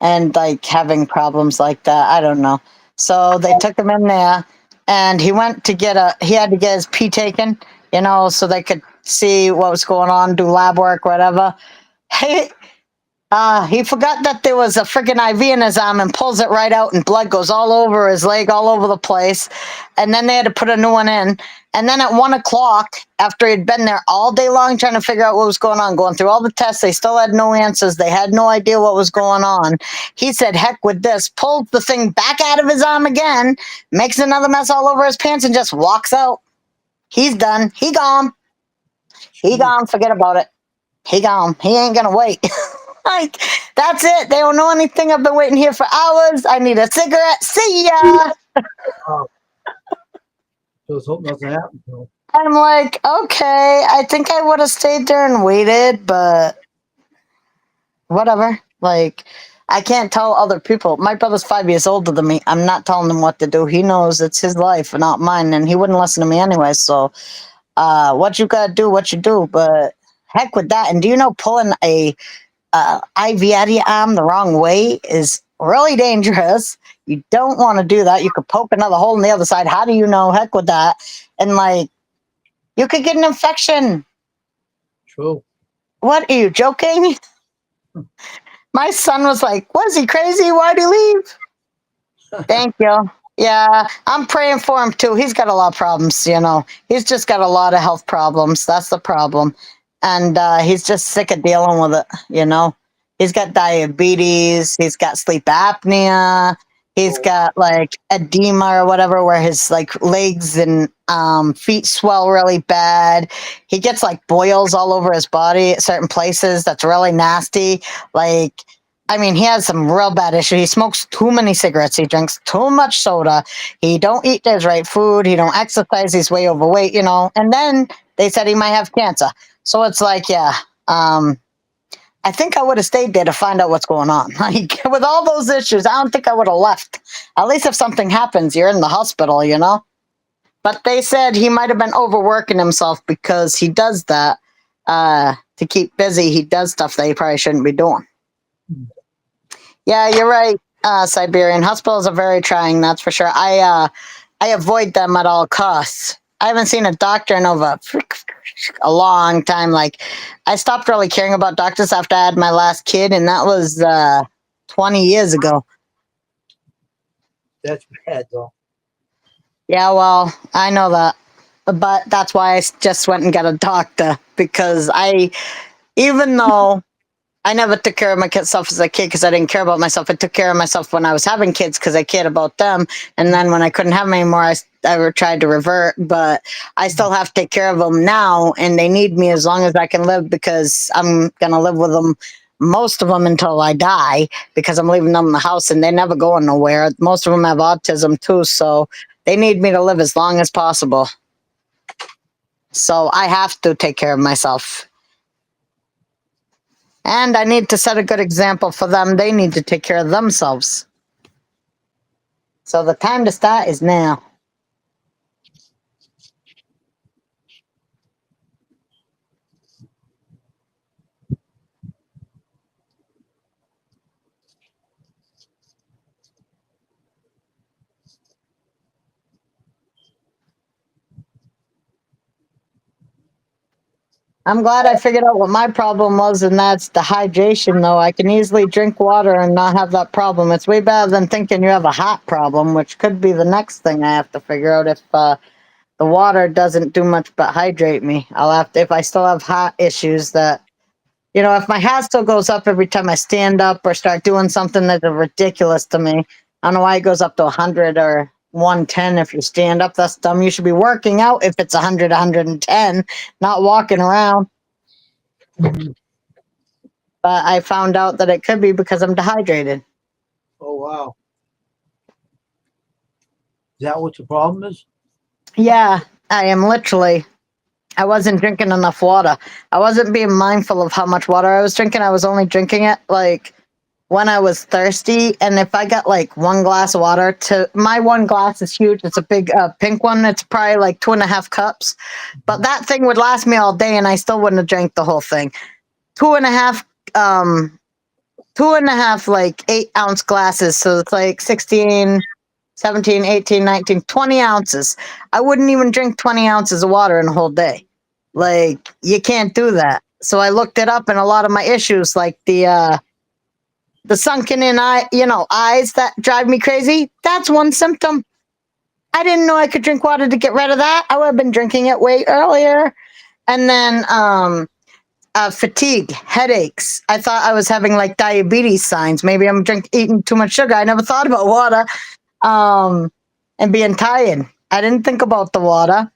and like having problems like that. I don't know. So they took him in there and he went to he had to get his pee taken, so they could see what was going on, do lab work, whatever. He forgot that there was a freaking IV in his arm and pulls it right out and blood goes all over his leg, all over the place. And then they had to put a new one in. And then at 1 o'clock, after he'd been there all day long trying to figure out what was going on, going through all the tests, they still had no answers. They had no idea what was going on. He said, heck with this, pulled the thing back out of his arm again, makes another mess all over his pants and just walks out. He's done. He gone. He gone. Forget about it. He gone. He ain't going to wait. Like, that's it. They don't know anything. I've been waiting here for hours. I need a cigarette. See ya. So let's hope nothing happens to him. I'm like, okay, I think I would have stayed there and waited, but whatever. Like, I can't tell other people. My brother's 5 years older than me. I'm not telling him what to do. He knows it's his life, not mine, and he wouldn't listen to me anyway. So, what you gotta do, what you do. But heck with that. And do you know pulling a IV out of your arm the wrong way is really dangerous. You don't want to do that. You could poke another hole in the other side. How do you know? Heck with that. And like, you could get an infection. True. What, are you joking? My son was like, was he crazy? Why'd he leave? Thank you. Yeah, I'm praying for him too. He's got a lot of problems, He's just got a lot of health problems. That's the problem. And he's just sick of dealing with it, He's got diabetes. He's got sleep apnea. He's got like edema or whatever where his like legs and feet swell really bad. He gets like boils all over his body at certain places. That's really nasty. Like, I mean, he has some real bad issues. He smokes too many cigarettes. He drinks too much soda. He don't eat his right food. He don't exercise. He's way overweight, And then they said he might have cancer. So it's like, yeah, I think I would have stayed there to find out what's going on. Like, with all those issues, I don't think I would have left. At least if something happens, you're in the hospital, But they said he might have been overworking himself because he does that to keep busy. He does stuff that he probably shouldn't be doing. Yeah, you're right. Siberian hospitals are very trying. That's for sure. I avoid them at all costs. I haven't seen a doctor in over a long time. Like, I stopped really caring about doctors after I had my last kid, and that was 20 years ago. That's bad, though. Yeah, well, I know that. but that's why I just went and got a doctor because even though I never took care of myself as a kid because I didn't care about myself. I took care of myself when I was having kids because I cared about them. And then when I couldn't have them anymore, I tried to revert, but I still have to take care of them now. And they need me as long as I can live because I'm going to live with them, most of them until I die because I'm leaving them in the house and they're never going nowhere. Most of them have autism too. So they need me to live as long as possible. So I have to take care of myself. And I need to set a good example for them. They need to take care of themselves. So the time to start is now. I'm glad I figured out what my problem was, and that's the hydration, though. I can easily drink water and not have that problem. It's way better than thinking you have a heart problem, which could be the next thing I have to figure out if the water doesn't do much but hydrate me. I'll have to, if I still have heart issues that, if my heart still goes up every time I stand up or start doing something that's ridiculous to me. I don't know why it goes up to 100 or 110 if you stand up. That's dumb. You should be working out if it's 100, 110, not walking around. Mhm. But I found out that it could be because I'm dehydrated. Oh, wow. Is that what the problem is? Yeah, I am literally. I wasn't drinking enough water. I wasn't being mindful of how much water I was drinking. I was only drinking it like when I was thirsty. And if I got like one glass of water, my one glass is huge. It's a big pink one. It's probably like 2.5 cups. But that thing would last me all day and I still wouldn't have drank the whole thing. 2.5 like 8-ounce glasses. So it's like 16, 17, 18, 19, 20 ounces. I wouldn't even drink 20 ounces of water in a whole day. Like, you can't do that. So I looked it up, and a lot of my issues, like the sunken in eyes that drive me crazy, that's one symptom. I didn't know I could drink water to get rid of that. I would have been drinking it way earlier. And then fatigue, headaches. I thought I was having like diabetes signs. Maybe I'm eating too much sugar. I never thought about water. And being tired. I didn't think about the water.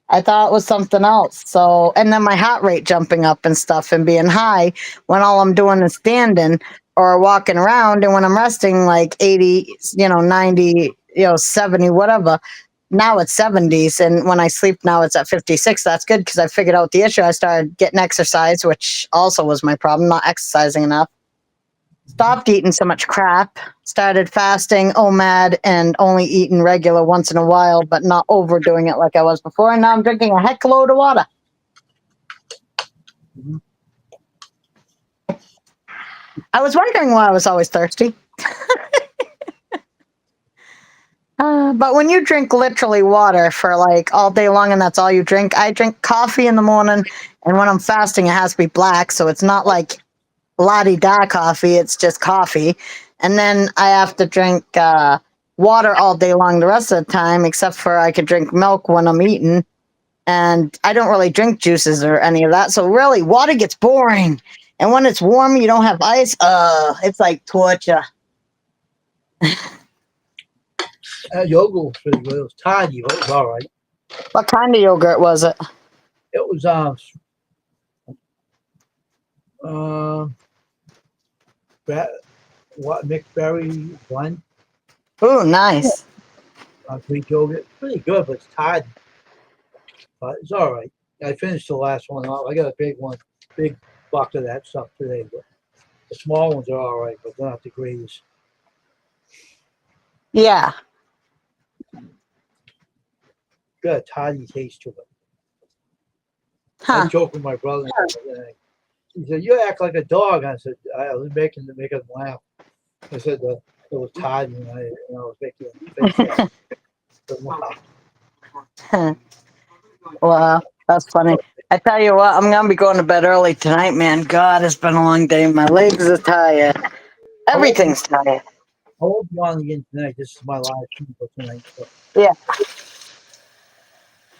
I thought it was something else. So, and then my heart rate jumping up and stuff and being high when all I'm doing is standing or walking around. And when I'm resting, like 80, 90, 70, whatever. Now it's 70s. And when I sleep now, it's at 56. That's good because I figured out the issue. I started getting exercise, which also was my problem, not exercising enough. Stopped eating so much crap, started fasting, OMAD, and only eating regular once in a while, but not overdoing it like I was before. And now I'm drinking a heck load of water. Mhm. I was wondering why I was always thirsty. But when you drink literally water for like all day long and that's all you drink, I drink coffee in the morning, and when I'm fasting, it has to be black, so it's not like la-di-da coffee, it's just coffee. And then I have to drink water all day long the rest of the time, except for I could drink milk when I'm eating. And I don't really drink juices or any of that. So really, water gets boring. And when it's warm, you don't have ice. It's like torture. Yoga was pretty good. It was tiny, but it was all right. What kind of yogurt was it? It was mixed berry blend, Ooh, nice. Greek yogurt. Pretty good, but it's tiny. But it's all right. I finished the last one off. I got a big bucket of that stuff today, but the small ones are all right, but they're not the greatest. Yeah. Got a tiny taste to it. Huh. I joked with my brother. He said, "You act like a dog." I said, "I was making him laugh." I said, "It was tiny, and I was making him think." Wow. Wow, that's funny. I tell you what, I'm gonna be going to bed early tonight, man. God, it's been a long day. My legs are tired. Everything's tired. I won't be on again tonight. This is my last stream for tonight. So. Yeah.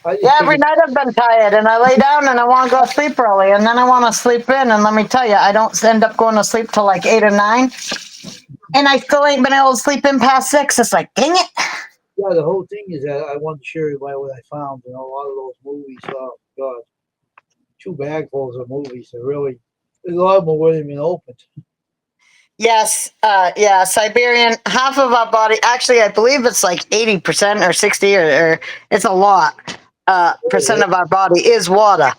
I just Yeah, think every it's- night I've been tired and I lay down and I want to go to sleep early and then I want to sleep in. And let me tell you, I don't end up going to sleep till like 8 or 9. And I still ain't been able to sleep in past 6. It's like, dang it. yeah, the whole thing is that I wanted to share everybody what I found. You know, a lot of those movies. God, 2 bagfuls of movies. Are really, a lot of them weren't even opened. Yes, yeah, Siberian, half of our body, actually, I believe it's like 80% or 60 or it's a lot, percent of our body is water.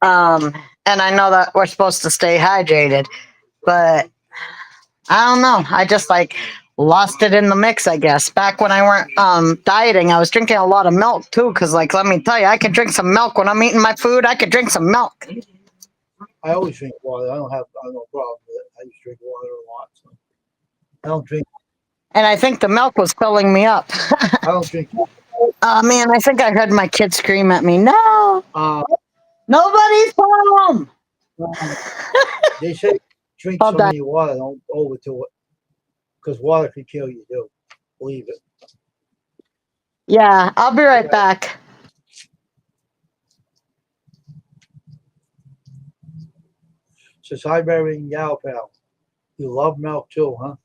And I know that we're supposed to stay hydrated, but I don't know. I just like lost it in the mix, I guess. Back when I weren't dieting, I was drinking a lot of milk too. Cause like, let me tell you, I could drink some milk when I'm eating my food. I could drink some milk. I always drink water. I don't have no problem with it. I just drink water a lot. So I don't drink. And I think the milk was filling me up. I don't drink. Oh man, I think I heard my kid scream at me. No, Uh, nobody's home. they say drink Hold so on. many water, don't overdo it, because water can kill you too. Believe it. Yeah, I'll be right back. So Siberian Gal Pal, you love milk too, huh?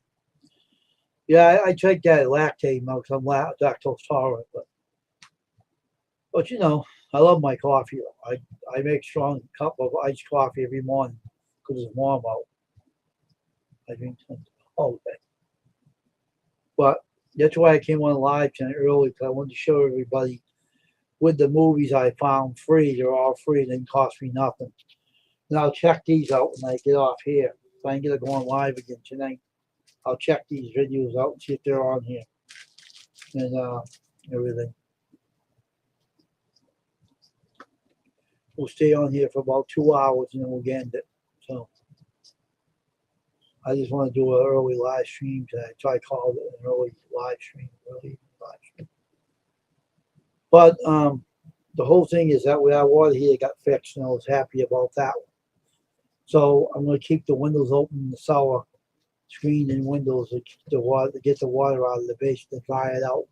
Yeah, I take that lactate milk. I'm lactose tolerant, but you know, I love my coffee. I make strong cup of iced coffee every morning because it's warm out. I drink some all day. But that's why I came on live tonight early because I wanted to show everybody with the movies I found free. They're all free. They didn't cost me nothing. And I'll check these out when I get off here. If I can get it going live again tonight, I'll check these videos out and see if they're on here and everything. We'll stay on here for about 2 hours and then we'll end it. So I just want to do an early live stream tonight. So I called it an early live stream. But the whole thing is that our water heater got fixed and I was happy about that one. So I'm going to keep the windows open in the cellar, screen and windows to keep the water, to get the water out of the basement, to dry it out.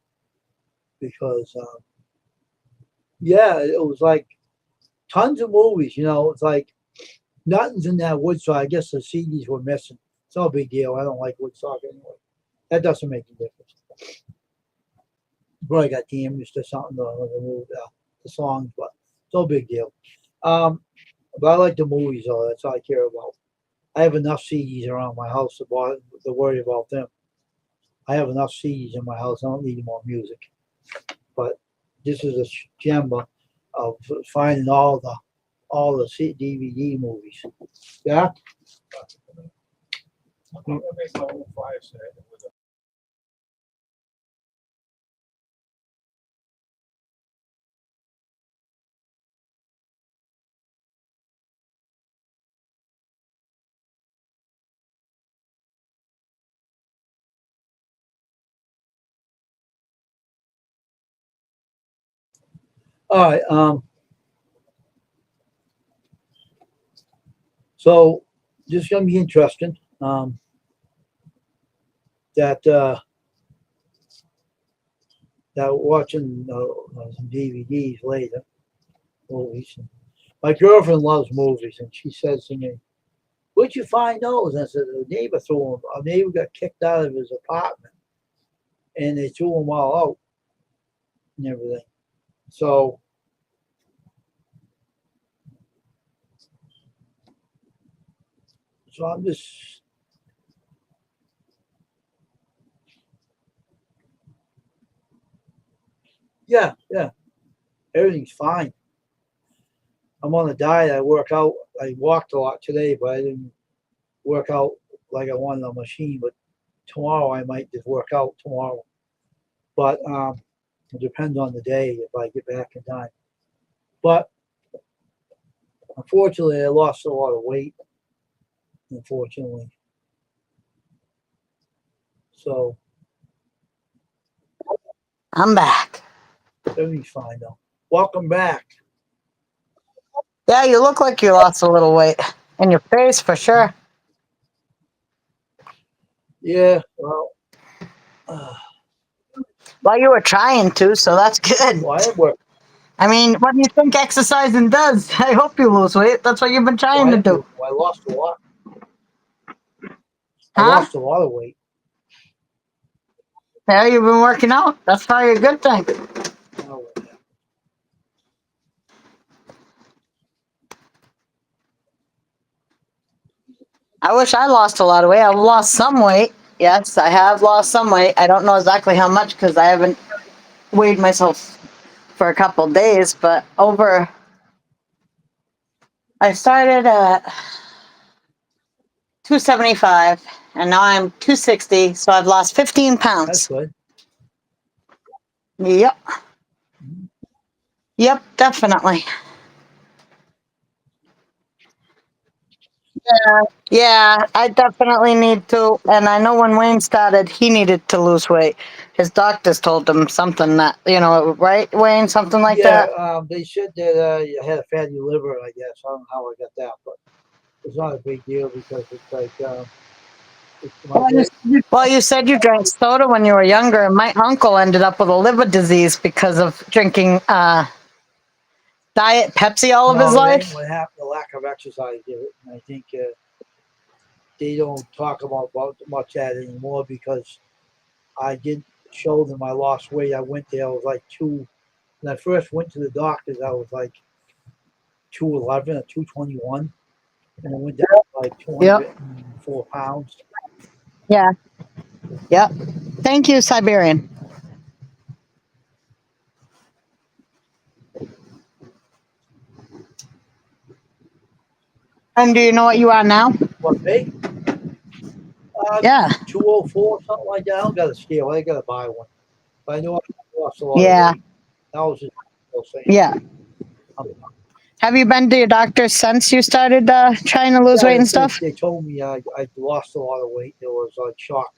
Because yeah, it was like tons of movies. You know, it's like nothing's in that Woodstock. I guess the CDs were missing. It's no big deal. I don't like Woodstock anyway. That doesn't make a difference. Probably got damaged or something the songs, but it's no big deal. But I like the movies though. That's all I care about. I have enough CDs around my house to worry about them. I have enough CDs in my house. I don't need more music. But this is a gem of finding all the DVD movies. Yeah. All right. So this is gonna be interesting. That watching some DVDs later, movies. My girlfriend loves movies, and she says to me, "Where'd you find those?" And I said, "The neighbor threw them. Our neighbor got kicked out of his apartment, and they threw them all out and everything." So I'm just yeah, everything's fine. I'm on a diet. I work out. I walked a lot today, but I didn't work out like I wanted on a machine. But tomorrow I might just work out tomorrow. But it depends on the day if I get back in time. But unfortunately, I lost a lot of weight. Unfortunately, so I'm back. everything's fine though. Welcome back. Yeah, you look like you lost a little weight in your face for sure. Yeah. Well, Well, you were trying to, so that's good. well, I am working. I mean, what do you think exercising does? I hope you lose weight. That's what you've been trying to do. I lost a lot. I Huh? lost a lot of weight. Yeah, you've been working out. That's probably a good thing. Oh, I wish I lost a lot of weight. I've lost some weight. Yes, I have lost some weight. I don't know exactly how much because I haven't weighed myself for a couple days, but I started at 275 and now I'm 260, so I've lost 15 that's pounds. good. Yep. Yep, definitely. Yeah, I definitely need to. And I know when Wayne started, he needed to lose weight. His doctors told him something that, right, Wayne? Something like Yeah, that. they said that you had a fatty liver, I guess. I don't know how I got that, but it's not a big deal because it's like it's my dad. Well, you said you drank soda when you were younger, and my uncle ended up with a liver disease because of drinking Diet Pepsi all of his No, it ain't life. what happened. The lack of exercise did it, and I think they don't talk about much that anymore because I did show them I lost weight. I went there. I was like when I first went to the doctors, I was like 211 or 221, and I went down to like Yep. 204 pounds. Yeah. Yep. Thank you, Siberian. And do you know what you are now? What, me? Yeah. 204, something like that. I don't got a scale. I got to buy one. But I know I lost a lot of Yeah. weight. That was just saying. Yeah. Have you been to your doctor since you started trying to lose weight and stuff? They told me I lost a lot of weight. It was like shock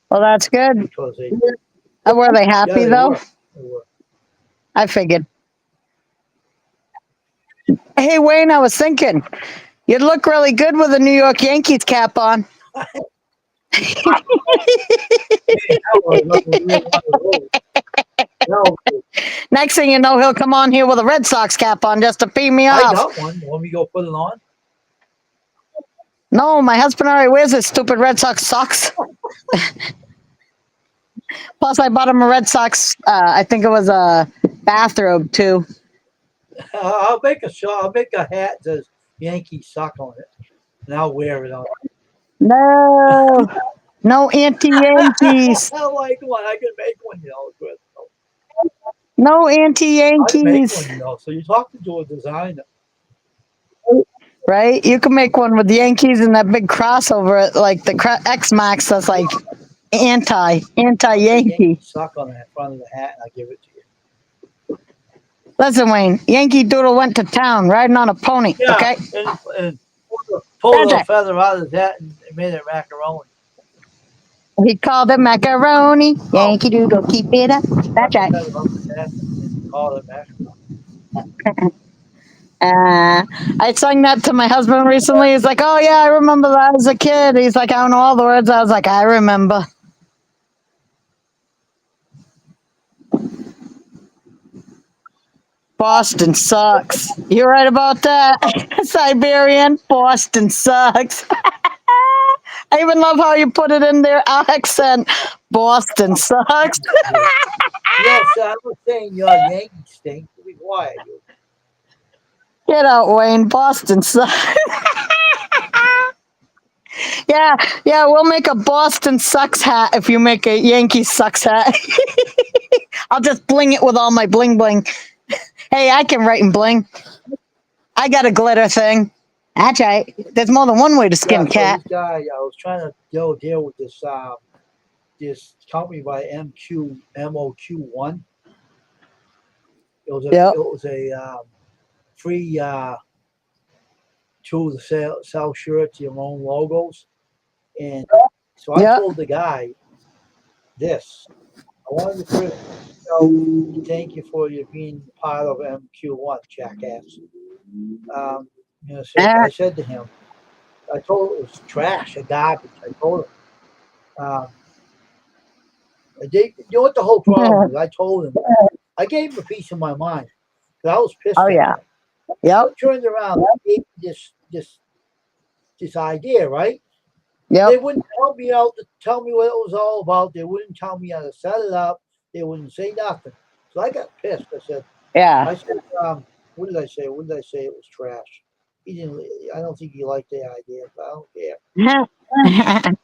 Well, that's good. because they Were they happy they though? were. They were. I figured. Hey, Wayne, I was thinking you'd look really good with a New York Yankees cap on. Next thing you know, he'll come on here with a Red Sox cap on just to pee me I off. got one. Want me to go put it on? No, my husband already wears his stupid Red Sox socks. Plus, I bought him a Red Sox. I think it was a bathrobe too. I'll make a shot. I'll make a hat that says Yankees suck on it, and I'll wear it on. No, no anti-Yankees. I like one. I can make one. Good. No I can make anti-Yankees. one. So you're talking to a designer. Right? You can make one with the Yankees and that big crossover, like the X Max. That's like anti-Yankee. Yankees suck on the front of the hat, and I give it to you. Listen, Wayne, Yankee Doodle went to town riding on a pony. Yeah, Okay, and pulled That's a feather out of his hat and made it macaroni. he called it macaroni. Yankee Doodle, keep it up. That's right. Feather out his hat and called it macaroni. I sang that to my husband recently. He's like, "Oh yeah, I remember that as a kid." He's like, "I don't know all the words." I was like, "I remember." Boston sucks. You're right about that. Siberian, Boston sucks. I even love how you put it in their accent. Boston sucks. So I was saying your Yankees stink. Be quiet, you. Get out, Wayne. Boston sucks. Yeah, we'll make a Boston sucks hat if you make a Yankee sucks hat. I'll just bling it with all my bling bling. Hey, I can write and bling. I got a glitter thing. That's right. There's more than one way to skin a cat. This guy, I was trying to deal with this company by MOQ1. It was a free tool to sell shirts, your own logos, and so I told the guy this. I wanted to thank you for you being part of MQ1, jackass. I said to him, I told him it was trash, a garbage. I told him. You know what the whole problem is? I told him, I gave him a piece of my mind. 'Cause I was pissed. Oh at yeah. him. Yep. So I turned around and gave me this idea, right? Yep. They wouldn't help me out to tell me what it was all about. They wouldn't tell me how to set it up. They wouldn't say nothing. So I got pissed. Yeah. I said, what did I say? What did I say? It was trash. He didn't. I don't think he liked the idea, but I don't care.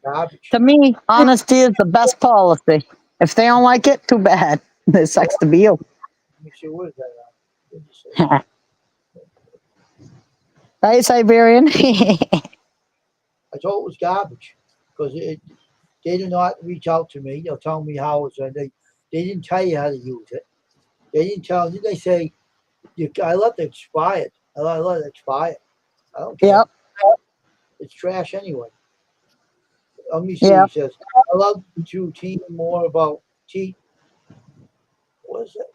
Garbage. To me, honesty is the best policy. If they don't like it, too bad. It sucks to be you. Let me see. What is that? What did you say? Right, Siberian? I told it was garbage because they did not reach out to me. They'll tell me how it's. They didn't tell you how to use it. They didn't tell. Did they say I let it expire? I let it expire. I don't care. Yep. It's trash anyway. Let me see. Yep. He says, I love to teach more about what is it?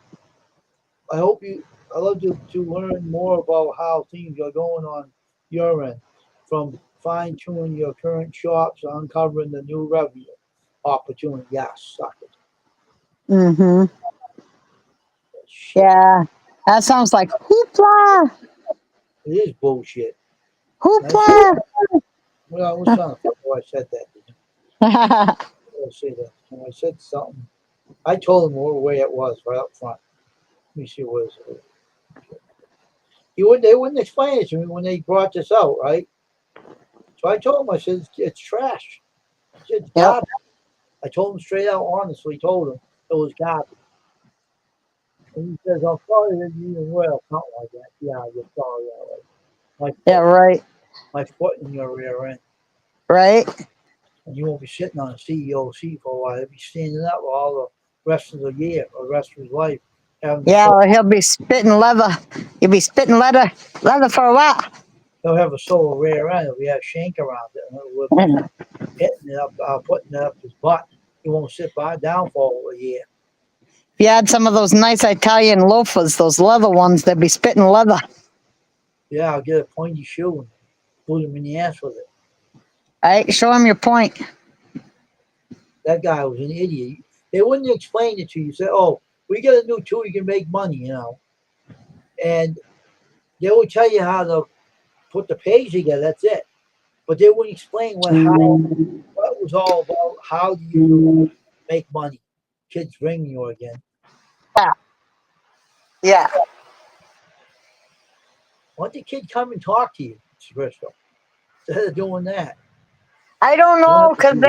I hope you. I love to learn more about how things are going on your end, from fine tuning your current shops, uncovering the new revenue opportunity. Yes, suck it. Mm-hmm. Shit. Yeah. That sounds like hoopla. It is bullshit. And I said, Hoopla. well, I was trying to think why I said that. Yeah. I say that. And I said something. I told him what way it was right up front. Let me see what it was. They wouldn't explain it to me when they brought this out, right? So I told him, I said, it's trash. It's Yep. garbage. I told him straight out, honestly, told him it was garbage. And he says, I'm sorry that you didn't wear something like that. Yeah, you're sorry. Like Yeah, my foot in your rear end. right. And you won't be sitting on a CEO seat for a while. He'll be standing up all the rest of the year or the rest of his life. Yeah, or he'll be spitting leather. You'll be spitting leather for a while. He'll have a sole rear end. He'll have shank around it. And we'll be hitting it up, putting it up his butt. He won't sit down for over a year. If you had some of those nice Italian loafers, those leather ones, they'd be spitting leather. Yeah, I'll get a pointy shoe and boot him in the ass with it. All right, show him your point. That guy was an idiot. They wouldn't explain it to you. Say, oh, we got a new tool, you can make money, And they would tell you how to put the page together. That's it. But they wouldn't explain what it was all about. How do you make money? Kids ring you again. Yeah. Yeah. Why don't the kid come and talk to you, Bristol, instead of doing that? I don't You don't know, have to do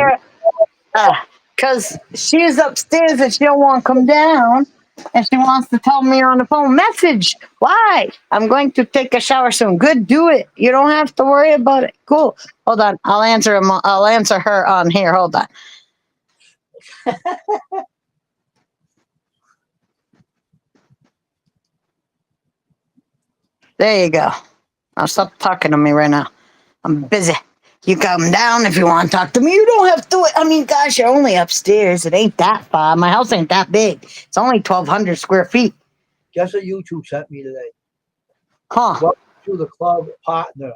that. because she's upstairs and she don't want to come down, and she wants to tell me on the phone message. Why? I'm going to take a shower soon. Good, do it. You don't have to worry about it. Cool. Hold on. I'll answer him. I'll answer her on here. Hold on. There you go. Now stop talking to me right now. I'm busy. You come down if you want to talk to me. You don't have to. I mean, gosh, you're only upstairs. It ain't that far. My house ain't that big. It's only 1,200 square feet. Guess what YouTube sent me today? Huh. Welcome to the club partner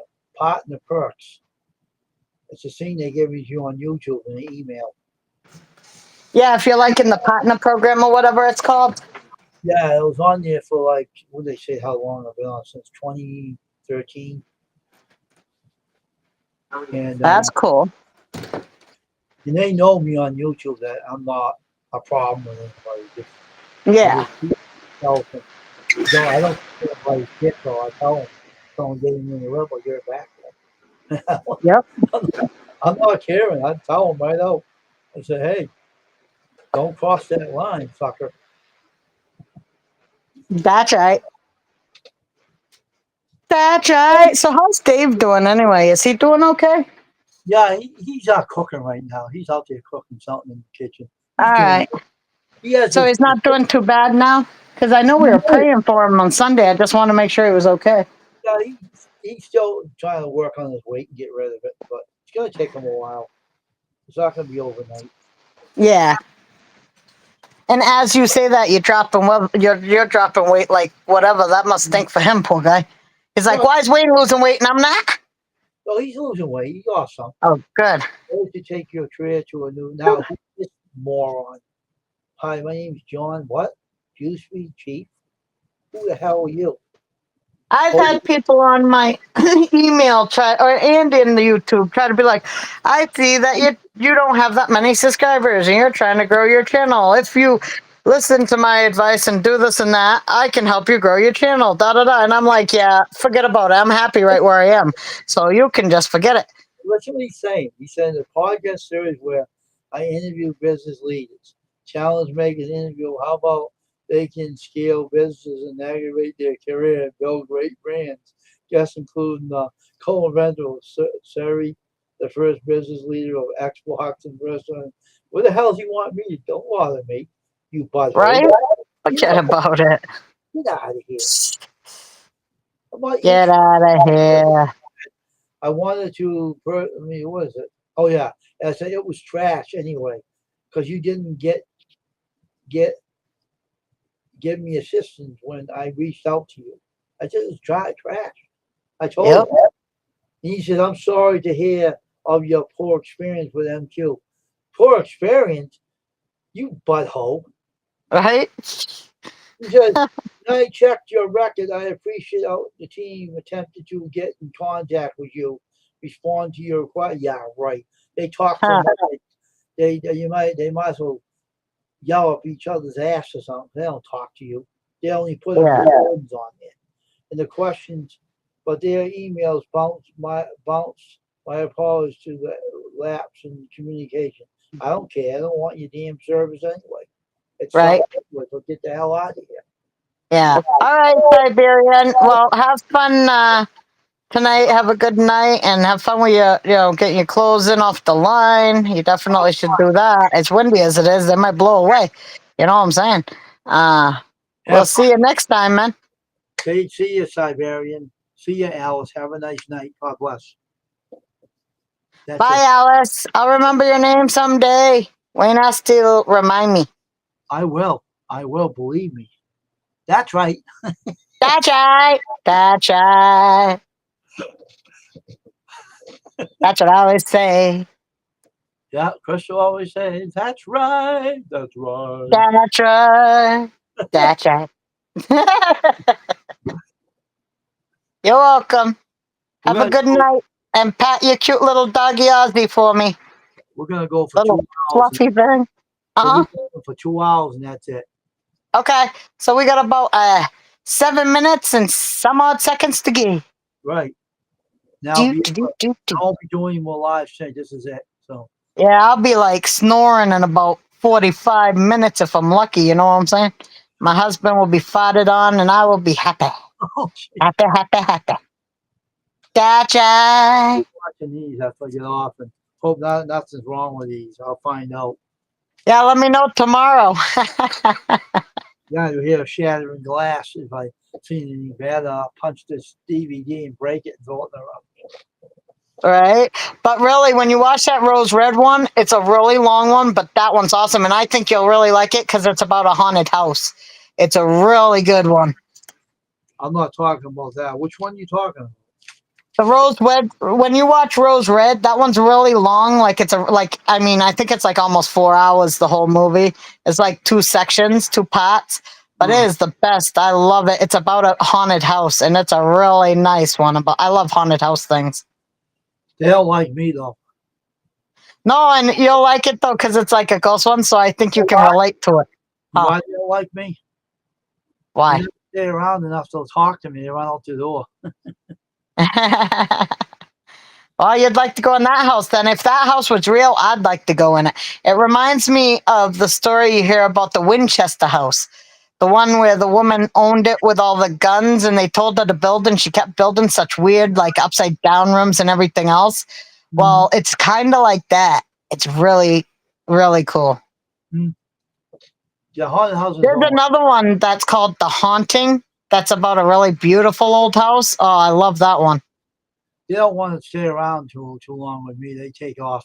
perks. It's a thing they give you on YouTube in an email. Yeah, if you're like in the partner program or whatever it's called. Yeah, it was on there for like, what did they say, how long I've been on? Since 2013. And That's cool. they know me on YouTube that I'm not a problem with anybody. Yeah. I don't care about shit, so I tell them, someone getting in the lip, I'll get it back. Yep. I'm not caring. I tell them right out. I say, hey, don't cross that line, sucker. That's right. That's right. So how's Dave doing anyway? Is he doing okay? Yeah, he's out cooking right now. He's out there cooking something in the kitchen. All right. He has So he's not doing too bad now? Because I know we were praying for him on Sunday. I just want to make sure he was okay. Yeah, he's still trying to work on his weight and get rid of it, but it's going to take him a while. It's not going to be overnight. Yeah. And as you say that, you're dropping weight like whatever. That must stink for him, poor guy. He's like, why is Wayne losing weight and I'm not? So he's losing weight. He lost some. Oh, good. To take your career to a new. Now, who's this moron? Hi, my name's John. What? Juice Chief. Who the hell are you? I've Oh, had people on my email and in the YouTube try to be like, I see that you don't have that many subscribers and you're trying to grow your channel. If you listen to my advice and do this and that, I can help you grow your channel. Da da da. And I'm like, yeah, forget about it. I'm happy right where I am. So you can just forget it. What's what he's saying? He's saying a podcast series where I interview business leaders, challenge makers interview. How about they can scale businesses and aggravate their career and build great brands? Guests including co-inventor of Siri, the first business leader of Expo Hoxton Restaurant. Where the hell do you want me to? Don't bother me, you butthole. Right? You Forget know, about it. get out of here. How about you? Get out of here. I wanted to. I mean, what is it? Oh yeah, I said it was trash anyway, because you didn't get give me assistance when I reached out to you. I said it's trash. I told Yep. him. And he said, "I'm sorry to hear of your poor experience with MQ." Poor experience, you butthole. Right? He said, "When I checked your record, I appreciate how the team attempted to get in contact with you, respond to your request." Yeah, right. They talk so Huh. much. They might as well yell up each other's ass or something. They don't talk to you. They only put Yeah. words on there. And the questions, but their emails bounce my apologies to the lapse in communication. I don't care. I don't want your damn service anyway. It's Right. so get the hell out of here. Yeah. All right, Siberian. Well, have fun tonight. Have a good night and have fun with your, getting your clothes in off the line. You definitely should do that. It's windy as it is. They might blow away. You know what I'm saying? We'll Have see you next time, man. fun. See you, Siberian. See you, Alice. Have a nice night. God bless. That's Bye, it. Alice. I'll remember your name someday. Wayne has to remind me. I will. I will. Believe me. That's right. That's right. That's right. That's what I always say. Yeah, Crystal always says, "That's right. That's right." That's right. That's right. You're welcome. We're Have a gonna good go, night and pat your cute little doggy Ozzy for me. we're gonna go for Little 2 hours. fluffy thing. We'll Uh be going for 2 hours, and that's it. huh. Okay. So we got about 7 minutes and some odd seconds to go. Right now, Do, do, do, do, do. I won't be doing any more live stream. This is it. So, Yeah, I'll be like snoring in about 45 minutes if I'm lucky. You know what I'm saying? My husband will be farted on and I will be happy. oh, shit. Happy, happy, happy. Gotcha. Watching these after I get off, and hope nothing's wrong with these. I'll find out. Yeah, let me know tomorrow. Yeah, you hear shattering glass. If I see anything bad, I'll punch this DVD and break it and throw it in the rubbish. Right? But really, when you watch that Rose Red one, it's a really long one, but that one's awesome. And I think you'll really like it because it's about a haunted house. It's a really good one. I'm not talking about that. Which one you talking about? The Rose Red, when you watch Rose Red, that one's really long. I think it's like almost 4 hours, the whole movie. It's like two sections, two parts, but it is the best. I love it. It's about a haunted house, and it's a really nice one. I love haunted house things. They don't like me though. No, and you'll like it though, because it's like a ghost one, so I think you can relate to it. Huh. Why they don't like me? Why? They don't stay around enough to talk to me. They run out the door. Well, you'd like to go in that house then. If that house was real, I'd like to go in it. It reminds me of the story you hear about the Winchester house, the one where the woman owned it with all the guns and they told her to build and she kept building such weird, like upside down rooms and everything else. Well, it's kind of like that. It's really, really cool. The haunted houses There's don't. another one that's called The Haunting. That's about a really beautiful old house. Oh, I love that one. They don't want to stay around too long with me. They take off.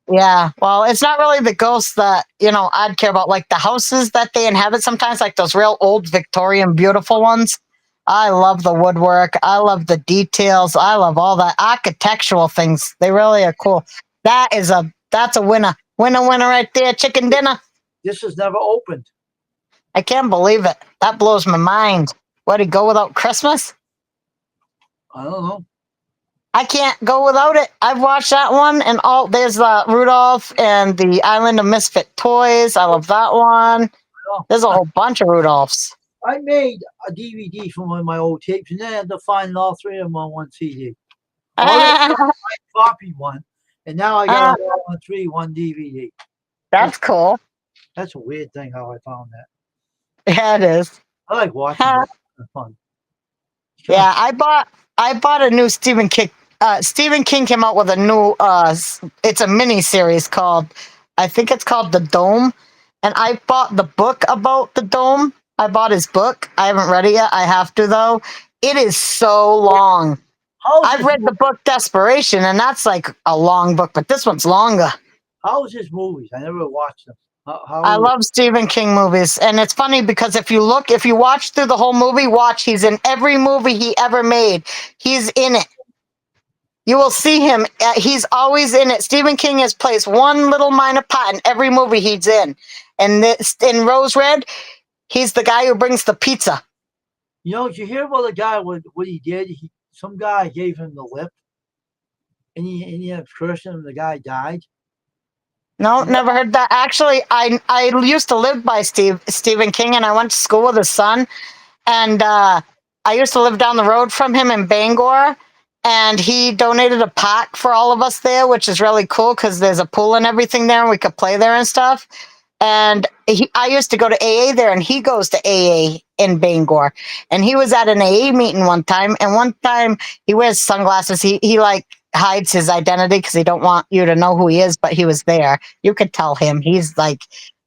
Yeah, well, it's not really the ghosts that, I'd care about. Like the houses that they inhabit sometimes, like those real old Victorian beautiful ones. I love the woodwork. I love the details. I love all the architectural things. They really are cool. That's a winner. Winner, winner right there. Chicken dinner. This is never opened. I can't believe it. That blows my mind. What'd he go without Christmas? I don't know. I can't go without it. I've watched that one, and all there's Rudolph and the Island of Misfit Toys. I love that one. Oh, There's a whole bunch of Rudolphs. I made a DVD from one of my old tapes, and then I had to find all three of them on one CD. All I copied one, and now I got them all on three, one DVD. That's cool. That's a weird thing how I found that. Yeah, it is. I like watching it. It's fun. It's kinda- Yeah, I bought a new Stephen King. Stephen King came out with a new. It's a mini series called. I think it's called The Dome, and I bought the book about the dome. I bought his book. I haven't read it yet. I have to though. It is so long. How is I've this, read the book Desperation, and that's like a long book, but this one's longer. how is his movies? I never watched them. How I love Stephen King movies, and it's funny because if you watch through the whole movie, he's in every movie he ever made. He's in it. You will see him. He's always in it. Stephen King has plays one little minor part in every movie he's in. And this, in Rose Red, he's the guy who brings the pizza. You know, did you hear about the guy what he did? Some guy gave him the lip, and he had cursed him. The guy died. No, never heard that. Actually, I used to live by Stephen King, and I went to school with his son. And I used to live down the road from him in Bangor. And he donated a park for all of us there, which is really cool because there's a pool and everything there, and we could play there and stuff. And I used to go to AA there, and he goes to AA in Bangor. And he was at an AA meeting one time, and one time he wears sunglasses. He like hides his identity because he don't want you to know who he is, but he was there. You could tell him. He's like,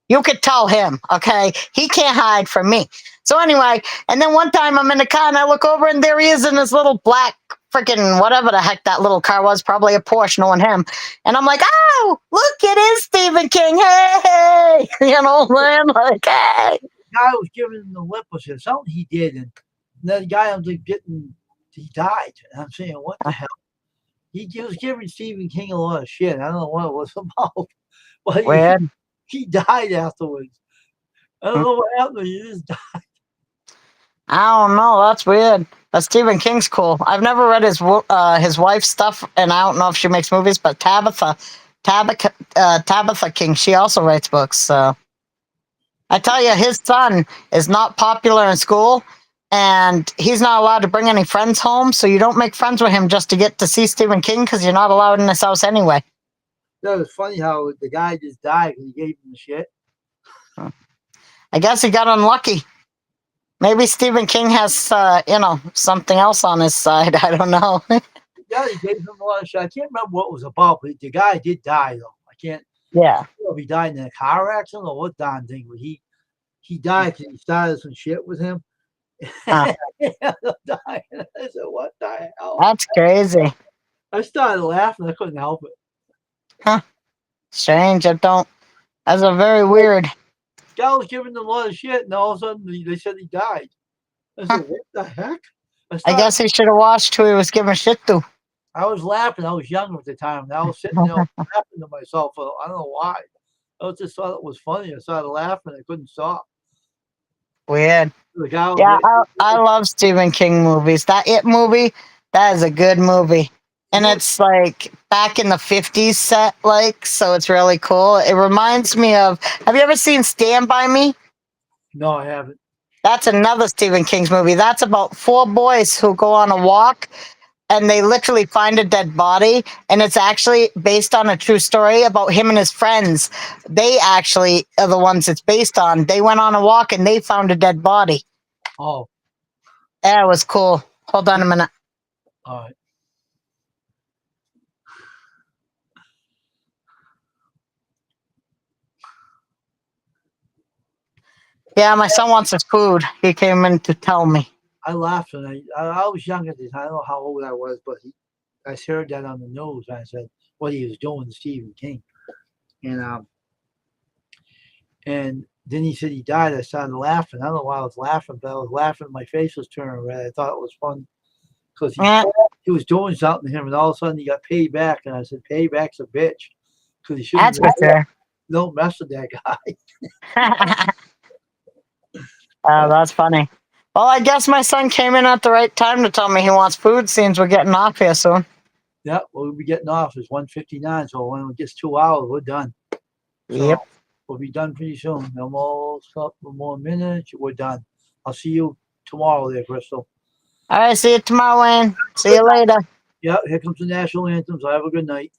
you could tell him, okay? He can't hide from me. So anyway, and then one time I'm in the car and I look over and there he is in this little black freaking whatever the heck that little car was, probably a Porsche, knowing him. And I'm like, oh, look, it is Stephen King. Hey, you know, I'm like, hey. The guy was giving him the lip was something he did, and the guy ends up he died. And I'm saying, what the hell? He was giving Stephen King a lot of shit. I don't know what it was about, but Weird. he died afterwards. I don't know what happened. He just died. I don't know. That's weird. But Stephen King's cool. I've never read his wife's stuff, and I don't know if she makes movies. But Tabitha King, she also writes books. So I tell you, his son is not popular in school, and he's not allowed to bring any friends home. So you don't make friends with him just to get to see Stephen King because you're not allowed in his house anyway. That was funny how the guy just died and he gave him the shit. I guess he got unlucky. Maybe Stephen King has, something else on his side. I don't know. Yeah, he gave him a lot of shit. I can't remember what it was about, but the guy did die, though. I can't. Yeah. I don't know if he died in a car accident or what darn thing, but he died because he started some shit with him. Huh. He ended up dying. I said, what the hell? That's crazy. I started laughing. I couldn't help it. Strange. That's a very weird. Guy was giving them a lot of shit, and all of a sudden they said he died. I said, what the heck? I guess he should have watched who he was giving shit to. I was laughing. I was young at the time, and I was sitting there laughing to myself. I don't know why. I just thought it was funny. I started laughing. I couldn't stop. Weird. The guy was Yeah, I love Stephen King movies. That It movie, that is a good movie. And it's like back in the 50s set, so it's really cool. It reminds me of, have you ever seen Stand By Me? No, I haven't. That's another Stephen King's movie. That's about 4 boys who go on a walk and they literally find a dead body. And it's actually based on a true story about him and his friends. They actually are the ones it's based on. They went on a walk and they found a dead body. Oh. Yeah, it was cool. Hold on a minute. All right. Yeah, my son wants his food. He came in to tell me. I laughed, and I was young at the time. I don't know how old I was, but I heard that on the news. And I said what he was doing to Stephen King, and then he said he died. I started laughing. I don't know why I was laughing, but I was laughing. My face was turning red. I thought it was fun because he was doing something to him, and all of a sudden he got paid back. And I said, "Payback's a bitch," because he shouldn't. That's for sure. Don't mess with that guy. That's funny. Well, I guess my son came in at the right time to tell me he wants food. Seems we're getting off here soon. Yeah, we'll be getting off. It's 1:59, so when it gets 2 hours, we're done. So Yep. we'll be done pretty soon. Almost a couple more minutes, we're done. I'll see you tomorrow there, Crystal. All right. See you tomorrow, Wayne. See you later. Yeah, here comes the national anthem. So have a good night.